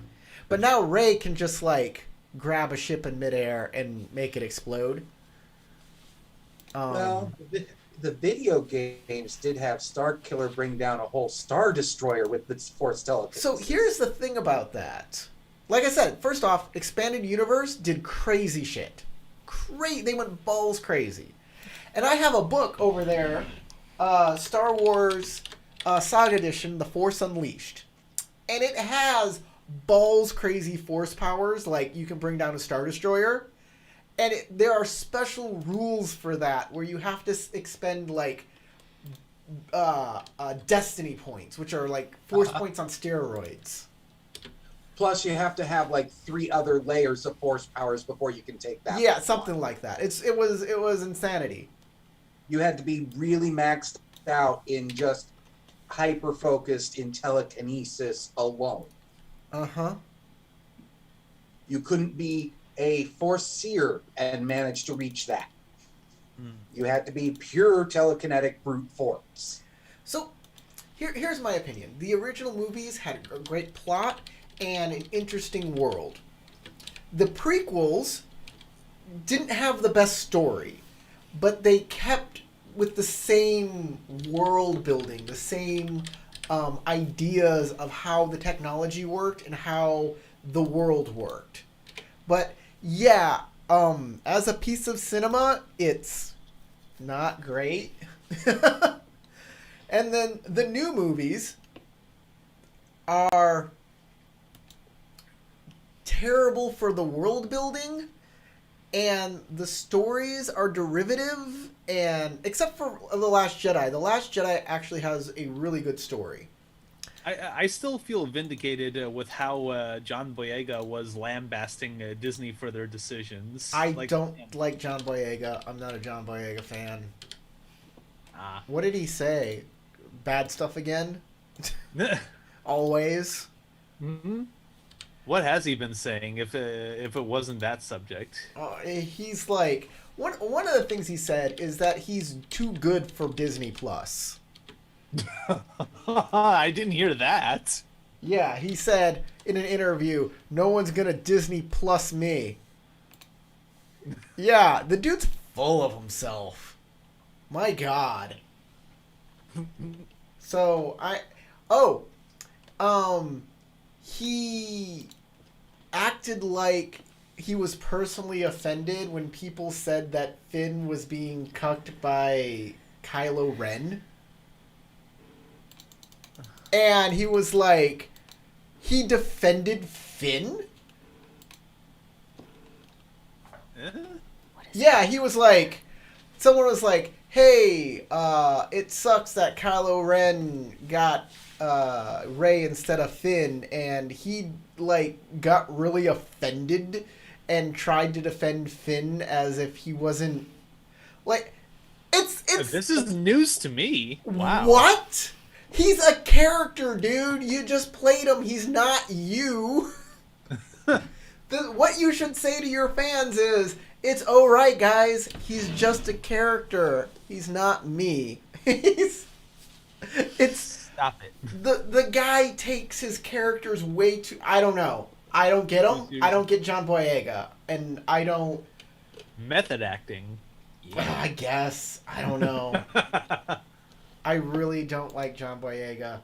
But now Rey can just, like, grab a ship in midair and make it explode. Well, the video games did have Starkiller bring down a whole Star Destroyer with its Force telekinesis. So here's the thing about that. Like I said, first off, Expanded Universe did crazy shit. They went balls crazy. And I have a book over there, Star Wars Saga Edition, The Force Unleashed. And it has balls crazy Force powers, like you can bring down a Star Destroyer. And there are special rules for that, where you have to expend, like, destiny points, which are, like, Force points on steroids. Plus, you have to have like 3 other layers of Force powers before you can take that. Yeah, something like that. It was insanity. You had to be really maxed out in just hyper focused in telekinesis alone. Uh-huh. You couldn't be a Force seer and manage to reach that. You had to be pure telekinetic brute force. So, here's my opinion. The original movies had a great plot and an interesting world. The prequels didn't have the best story, but they kept with the same world building, the same ideas of how the technology worked and how the world worked. But yeah, as a piece of cinema, it's not great. And then the new movies are terrible for the world building, and the stories are derivative, and except for The Last Jedi. The Last Jedi actually has a really good story. I still feel vindicated with how John Boyega was lambasting Disney for their decisions. I don't like John Boyega. I'm not a John Boyega fan. What did he say? Bad stuff again? Always? Mm-hmm. What has he been saying if it wasn't that subject? He's like... One of the things he said is that he's too good for Disney Plus. I didn't hear that. Yeah, he said in an interview, no one's gonna Disney Plus me. Yeah, the dude's full of himself. My God. So, he acted like he was personally offended when people said that Finn was being cucked by Kylo Ren. And he was like, he defended Finn? Yeah, he was like, someone was like, hey, it sucks that Kylo Ren got Rey instead of Finn, and he, like, got really offended and tried to defend Finn as if he wasn't, like, it's... This is news to me. Wow. What? He's a character, dude. You just played him. He's not you. What you should say to your fans is, it's alright, guys. He's just a character. He's not me. Stop it. The guy takes his characters way too... I don't know. I don't get him. I don't get John Boyega. And I don't... Method acting. Yeah. I guess. I don't know. I really don't like John Boyega.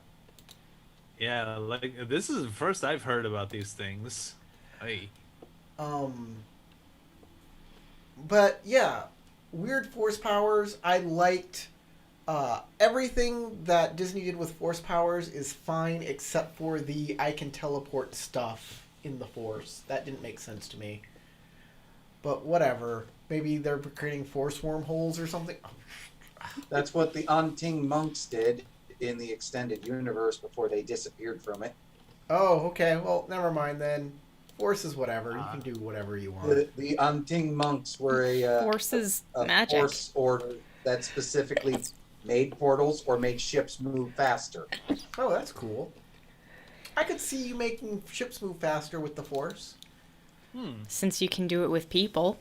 Yeah, like, this is the first I've heard about these things. Hey. But yeah, weird Force powers. I liked everything that Disney did with Force powers is fine, except for the I can teleport stuff in the Force. That didn't make sense to me. But whatever. Maybe they're creating Force wormholes or something. That's what the Anting monks did in the extended universe before they disappeared from it. Oh, okay. Well, never mind then. Force is whatever. You can do whatever you want. The Anting monks were Force is a magic. force order that specifically made portals or made ships move faster. Oh, that's cool. I could see you making ships move faster with the Force. Since you can do it with people.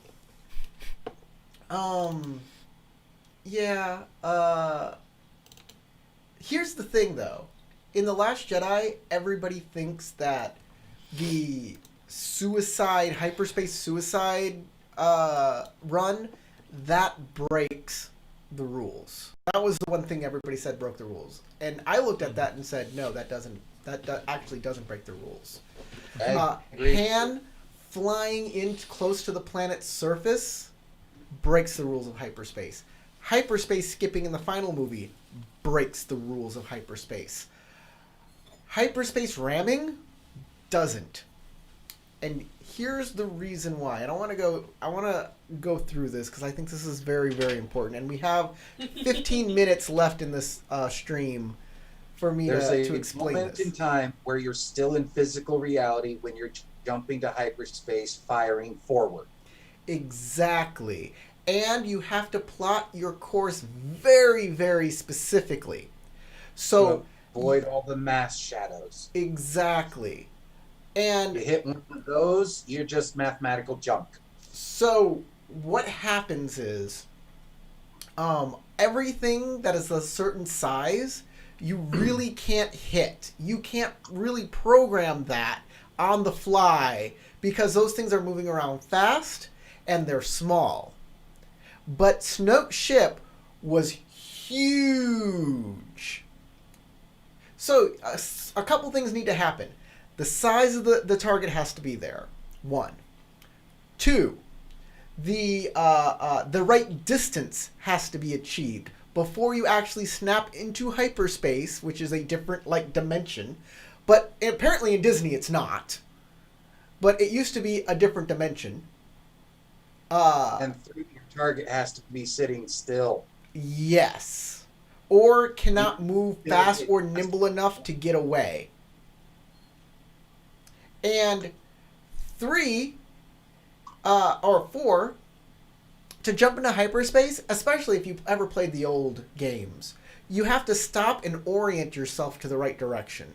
Yeah. Here's the thing, though. In The Last Jedi, everybody thinks that the hyperspace suicide run, that breaks the rules. That was the one thing everybody said broke the rules. And I looked at that and said, no, that doesn't. That actually doesn't break the rules. I agree. Han flying in close to the planet's surface breaks the rules of hyperspace. Hyperspace skipping in the final movie breaks the rules of hyperspace. Hyperspace ramming doesn't. And here's the reason why. I want to go through this because I think this is very, very important. And we have 15 minutes left in this stream for me to explain moment this. in time where you're still in physical reality when you're jumping to hyperspace, firing forward. Exactly. And you have to plot your course very, very specifically. So To avoid all the mass shadows. exactly. And You hit one of those, you're just mathematical junk. so what happens is everything that is a certain size, you really can't hit. You can't really program that on the fly because those things are moving around fast and they're small. But Snoke's ship was huge. So a couple things need to happen. The size of the target has to be there. 1. 2. The right distance has to be achieved before you actually snap into hyperspace, which is a different dimension. But apparently in Disney it's not. But it used to be a different dimension. And 3, your target has to be sitting still. Yes. Or cannot move fast or nimble enough to get away. And 3, or 4, to jump into hyperspace, especially if you've ever played the old games, you have to stop and orient yourself to the right direction.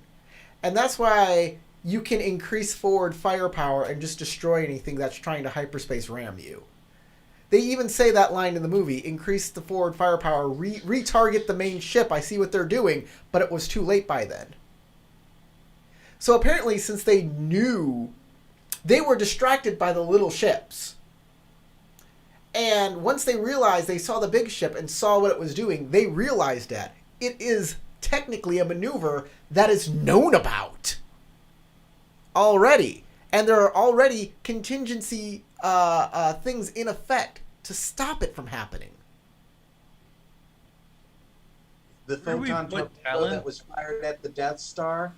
And that's why you can increase forward firepower and just destroy anything that's trying to hyperspace ram you. They even say that line in the movie, increase the forward firepower, retarget the main ship, I see what they're doing, but it was too late by then. So apparently, since they knew, they were distracted by the little ships. And once they realized, they saw the big ship and saw what it was doing, they realized that it is technically a maneuver that is known about already. And there are already contingency things in effect to stop it from happening. The Where we photon put torpedo talent? that was fired at the Death Star,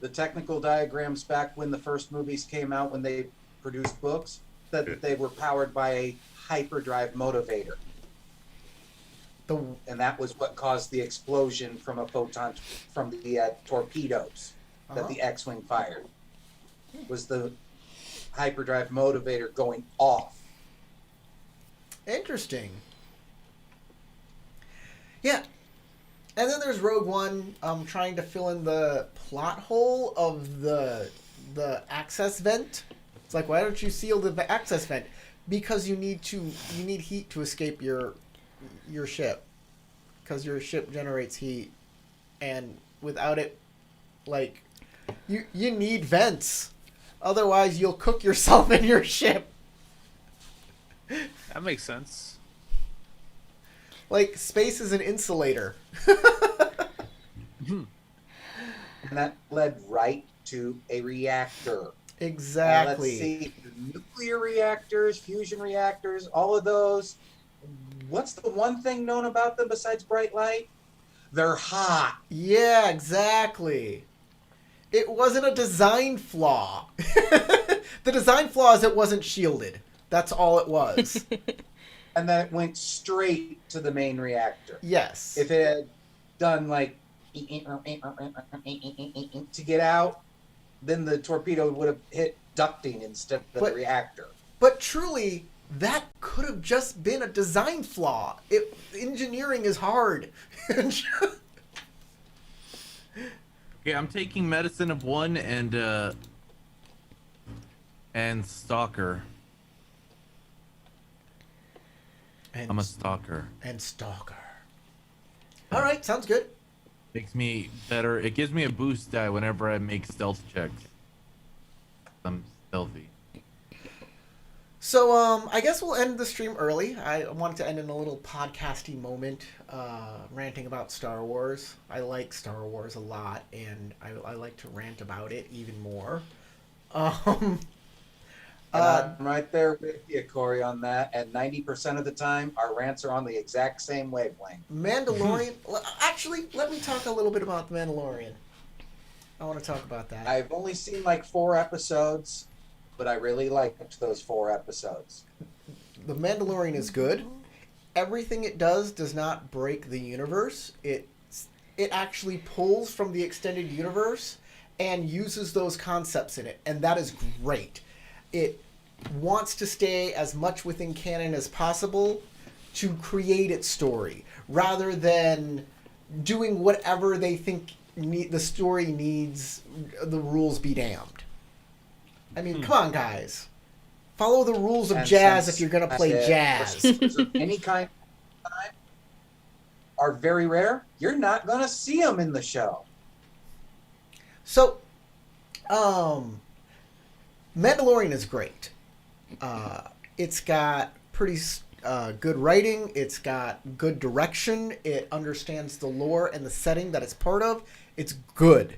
the technical diagrams back when the first movies came out, when they produced books, said that they were powered by a hyperdrive motivator. And that was what caused the explosion from a photon from the torpedoes that the X-Wing fired. Was the hyperdrive motivator going off. Interesting. Yeah. And then there's Rogue One trying to fill in the plot hole of the access vent. It's like, why don't you seal the access vent? Because you need heat to escape your ship. Because your ship generates heat. And without it, you need vents. Otherwise, you'll cook yourself in your ship. That makes sense. Like, space is an insulator. And that led right to a reactor. Exactly. Let's see, nuclear reactors, fusion reactors, all of those. What's the one thing known about them besides bright light? They're hot. Yeah, exactly. It wasn't a design flaw. The design flaw is it wasn't shielded. That's all it was. And then it went straight to the main reactor. Yes. If it had done to get out, then the torpedo would have hit ducting instead of the reactor. But truly, that could have just been a design flaw. Engineering is hard. Okay, I'm taking medicine of 1 and Stalker. And, I'm a stalker. and stalker. All right, sounds good. Makes me better. It gives me a boost die whenever I make stealth checks. I'm stealthy. So, I guess we'll end the stream early. I wanted to end in a little podcasty moment, ranting about Star Wars. I like Star Wars a lot, and I like to rant about it even more. I'm right there with you, Corey, on that. And 90% of the time, our rants are on the exact same wavelength. Mandalorian. Actually, let me talk a little bit about the Mandalorian. I want to talk about that. I've only seen like 4 episodes, but I really liked those 4 episodes. The Mandalorian is good. Everything it does not break the universe. It actually pulls from the extended universe and uses those concepts in it, and that is great. It wants to stay as much within canon as possible to create its story, rather than doing whatever they think the story needs. The rules be damned. I mean, come on, guys. Follow the rules of And jazz since if you're going to I play said jazz. receivers of any kind of time are very rare. You're not going to see them in the show. So, Mandalorian is great. It's got pretty good writing. It's got good direction. It understands the lore and the setting that it's part of. It's good.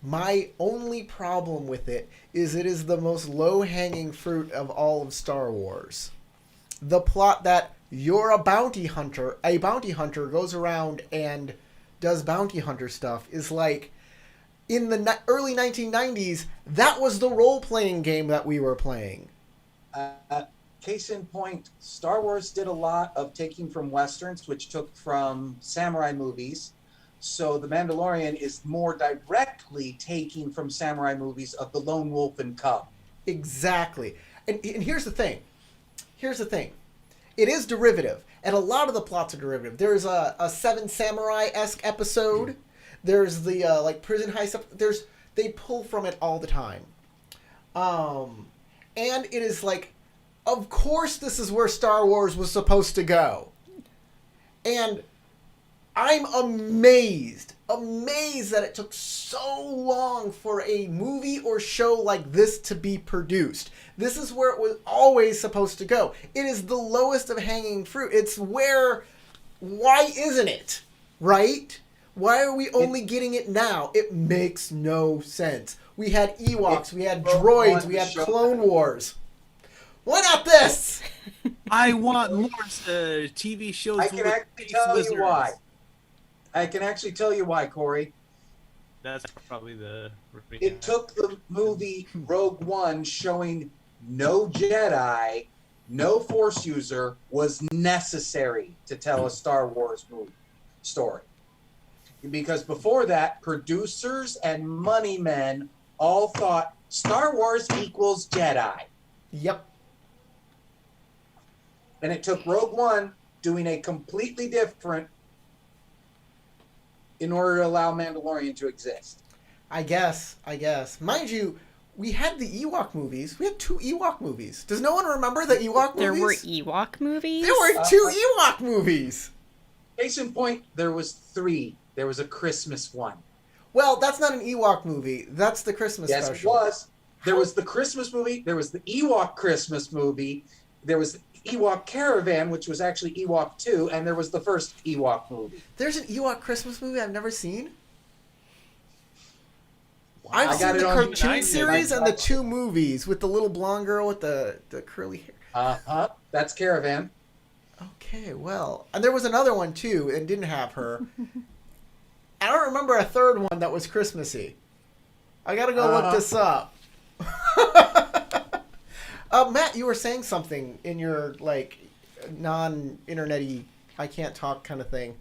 My only problem with it is the most low-hanging fruit of all of Star Wars. The plot that you're a bounty hunter goes around and does bounty hunter stuff is like, in the early 1990s, that was the role-playing game that we were playing. Case in point, Star Wars did a lot of taking from Westerns, which took from samurai movies. So The Mandalorian is more directly taking from samurai movies of the Lone Wolf and Cub. Exactly. And here's the thing. It is derivative, and a lot of the plots are derivative. There's a Seven Samurai-esque episode. There's the like prison heist stuff. They pull from it all the time. And it is like, of course this is where Star Wars was supposed to go. And I'm amazed that it took so long for a movie or show like this to be produced. This is where it was always supposed to go. It is the lowest of hanging fruit. It's where, why isn't it? Right? Why are we only getting it now? It makes no sense. We had Ewoks, we had droids, we had Clone Wars. Why not this? I want more TV shows. I can actually tell you why. I can actually tell you why, Corey. That's probably the. It took the movie Rogue One showing no Jedi, no Force user was necessary to tell a Star Wars movie story. Because before that, producers and money men all thought Star Wars equals Jedi. Yep. And it took Rogue One doing a completely different in order to allow Mandalorian to exist. I guess. Mind you, we had the Ewok movies. We had 2 Ewok movies. Does no one remember the Ewok There were movies? Ewok movies? There were 2 Ewok movies. Case in point, there was 3. There was a Christmas one. Well, that's not an Ewok movie. That's the Christmas Yes, special. it was. There was the Christmas movie. There was the Ewok Christmas movie. There was the Ewok Caravan, which was actually Ewok 2, and there was the first Ewok movie. There's an Ewok Christmas movie I've never seen. Wow. I've I seen got the it on cartoon DVD. series and the 2 movies with the little blonde girl with the curly hair. Uh-huh. That's Caravan. Okay, well, and there was another one too, and didn't have her. I don't remember a third one that was Christmassy. I gotta go look this up. Matt, you were saying something in your like non-internet-y, I can't talk kind of thing.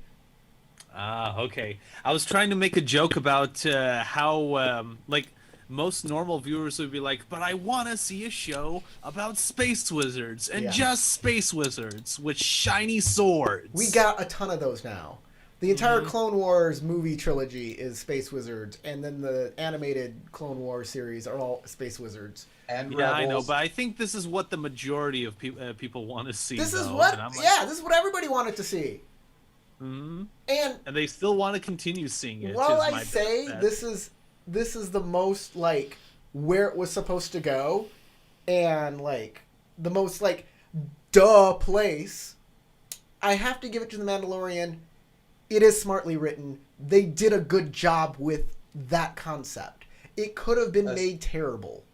Okay. I was trying to make a joke about how, like, most normal viewers would be like, but I want to see a show about space wizards and Yeah. just space wizards with shiny swords. We got a ton of those now. The entire Clone Wars movie trilogy is Space Wizards, and then the animated Clone Wars series are all Space Wizards. And Yeah, Rebels. I know, but I think this is what the majority of people want to see. This is though, what, and I'm like, yeah, this is what everybody wanted to see. mhm. And And they still want to continue seeing it. while is I my say bet. this is the most like where it was supposed to go, and like the most like duh place, I have to give it to The Mandalorian. It is smartly written. They did a good job with that concept. It could have been made terrible,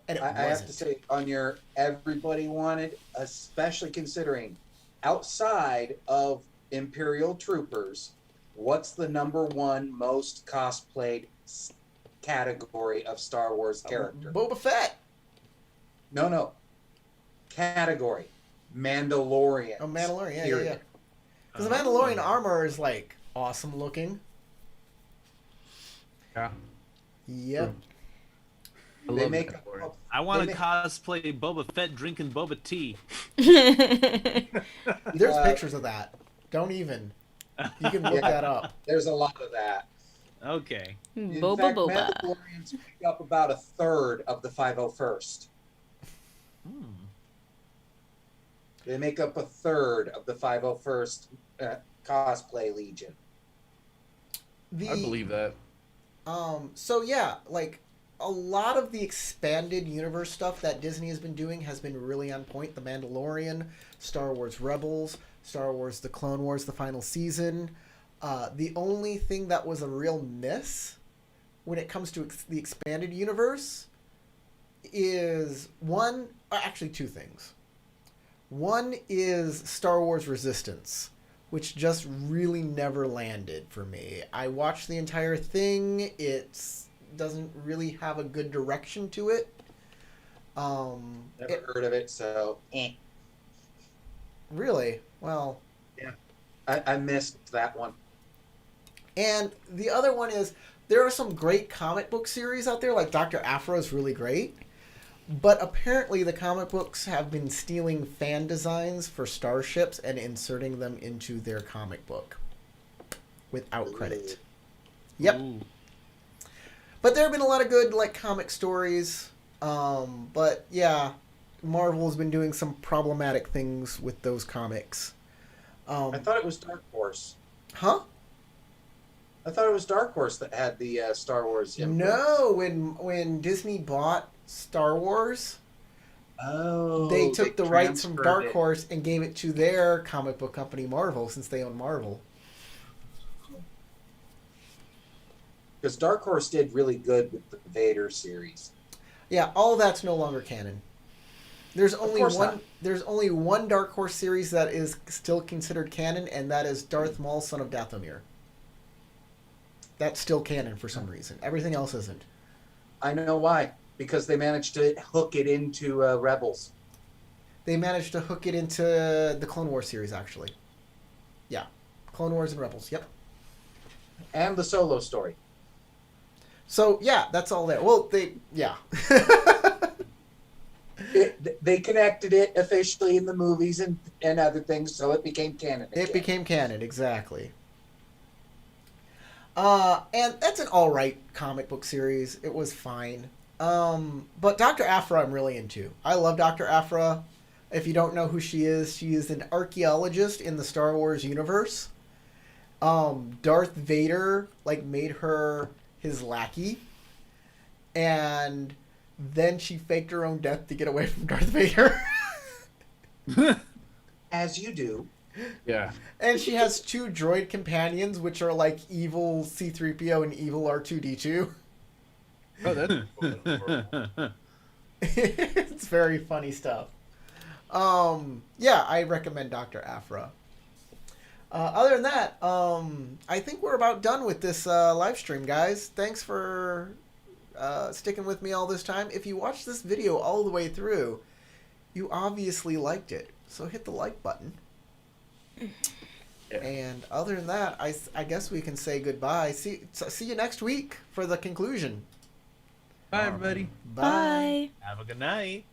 and it I wasn't. have to say, on your everybody wanted, especially considering outside of Imperial Troopers, what's the number one most cosplayed category of Star Wars character? Boba Fett. No. Category. Mandalorian. Oh, Mandalorian. Yeah. Period. Because the Mandalorian armor is like awesome looking. Yeah. Yep. I They love make Mandalorian. I want they to make- cosplay Boba Fett drinking Boba tea. There's pictures of that. Don't even. You can look that up. There's a lot of that. Okay. In Boba fact, Boba. Mandalorians make up about a third of the 501st. Hmm. They make up a third of the 501st cosplay legion. I believe that. So yeah, like a lot of the expanded universe stuff that Disney has been doing has been really on point. The Mandalorian, Star Wars Rebels, Star Wars The Clone Wars, the final season. The only thing that was a real miss when it comes to the expanded universe is actually two things. One is Star Wars Resistance, which just really never landed for me. I watched the entire thing. It doesn't really have a good direction to it. Never heard of it, so Really? Well, I missed that one. and the other one is there are some great comic book series out there, like Dr. Aphra is really great. But apparently the comic books have been stealing fan designs for starships and inserting them into their comic book without credit. Yep. Ooh. But there have been a lot of good like comic stories. But yeah, Marvel's been doing some problematic things with those comics. I thought it was Dark Horse. Huh? I thought it was Dark Horse that had the Star Wars influence. No, when Disney bought Star Wars, Oh, they took the rights from transferred Dark it. Horse and gave it to their comic book company Marvel, since they own Marvel. Because Dark Horse did really good with the Vader series. Yeah, all that's no longer canon. There's only course one. not. There's only one Dark Horse series that is still considered canon, and that is Darth Maul, son of Dathomir. That's still canon for some reason. Everything else isn't. I know why. Because they managed to hook it into Rebels. They managed to hook it into the Clone Wars series, actually. Yeah, Clone Wars and Rebels. Yep. And the Solo story. So yeah, that's all there. Well, yeah. They connected it officially in the movies and other things, so it became canon again. It became canon, exactly. And that's an alright comic book series. It was fine. But Dr. Aphra I'm really into. I love Dr. Aphra. If you don't know who she is an archaeologist in the Star Wars universe. Darth Vader, like, made her his lackey. And then she faked her own death to get away from Darth Vader. As you do. Yeah. And she has two droid companions, which are like evil C-3PO and evil R2-D2. Oh, that's adorable. It's very funny stuff. Yeah, I recommend Dr. Aphra. Other than that, I think we're about done with this live stream, guys. Thanks for sticking with me all this time. If you watched this video all the way through, you obviously liked it. So hit the like button. Yeah. And other than that, I guess we can say goodbye. See you next week for the conclusion. Bye, everybody. Bye. Have a good night.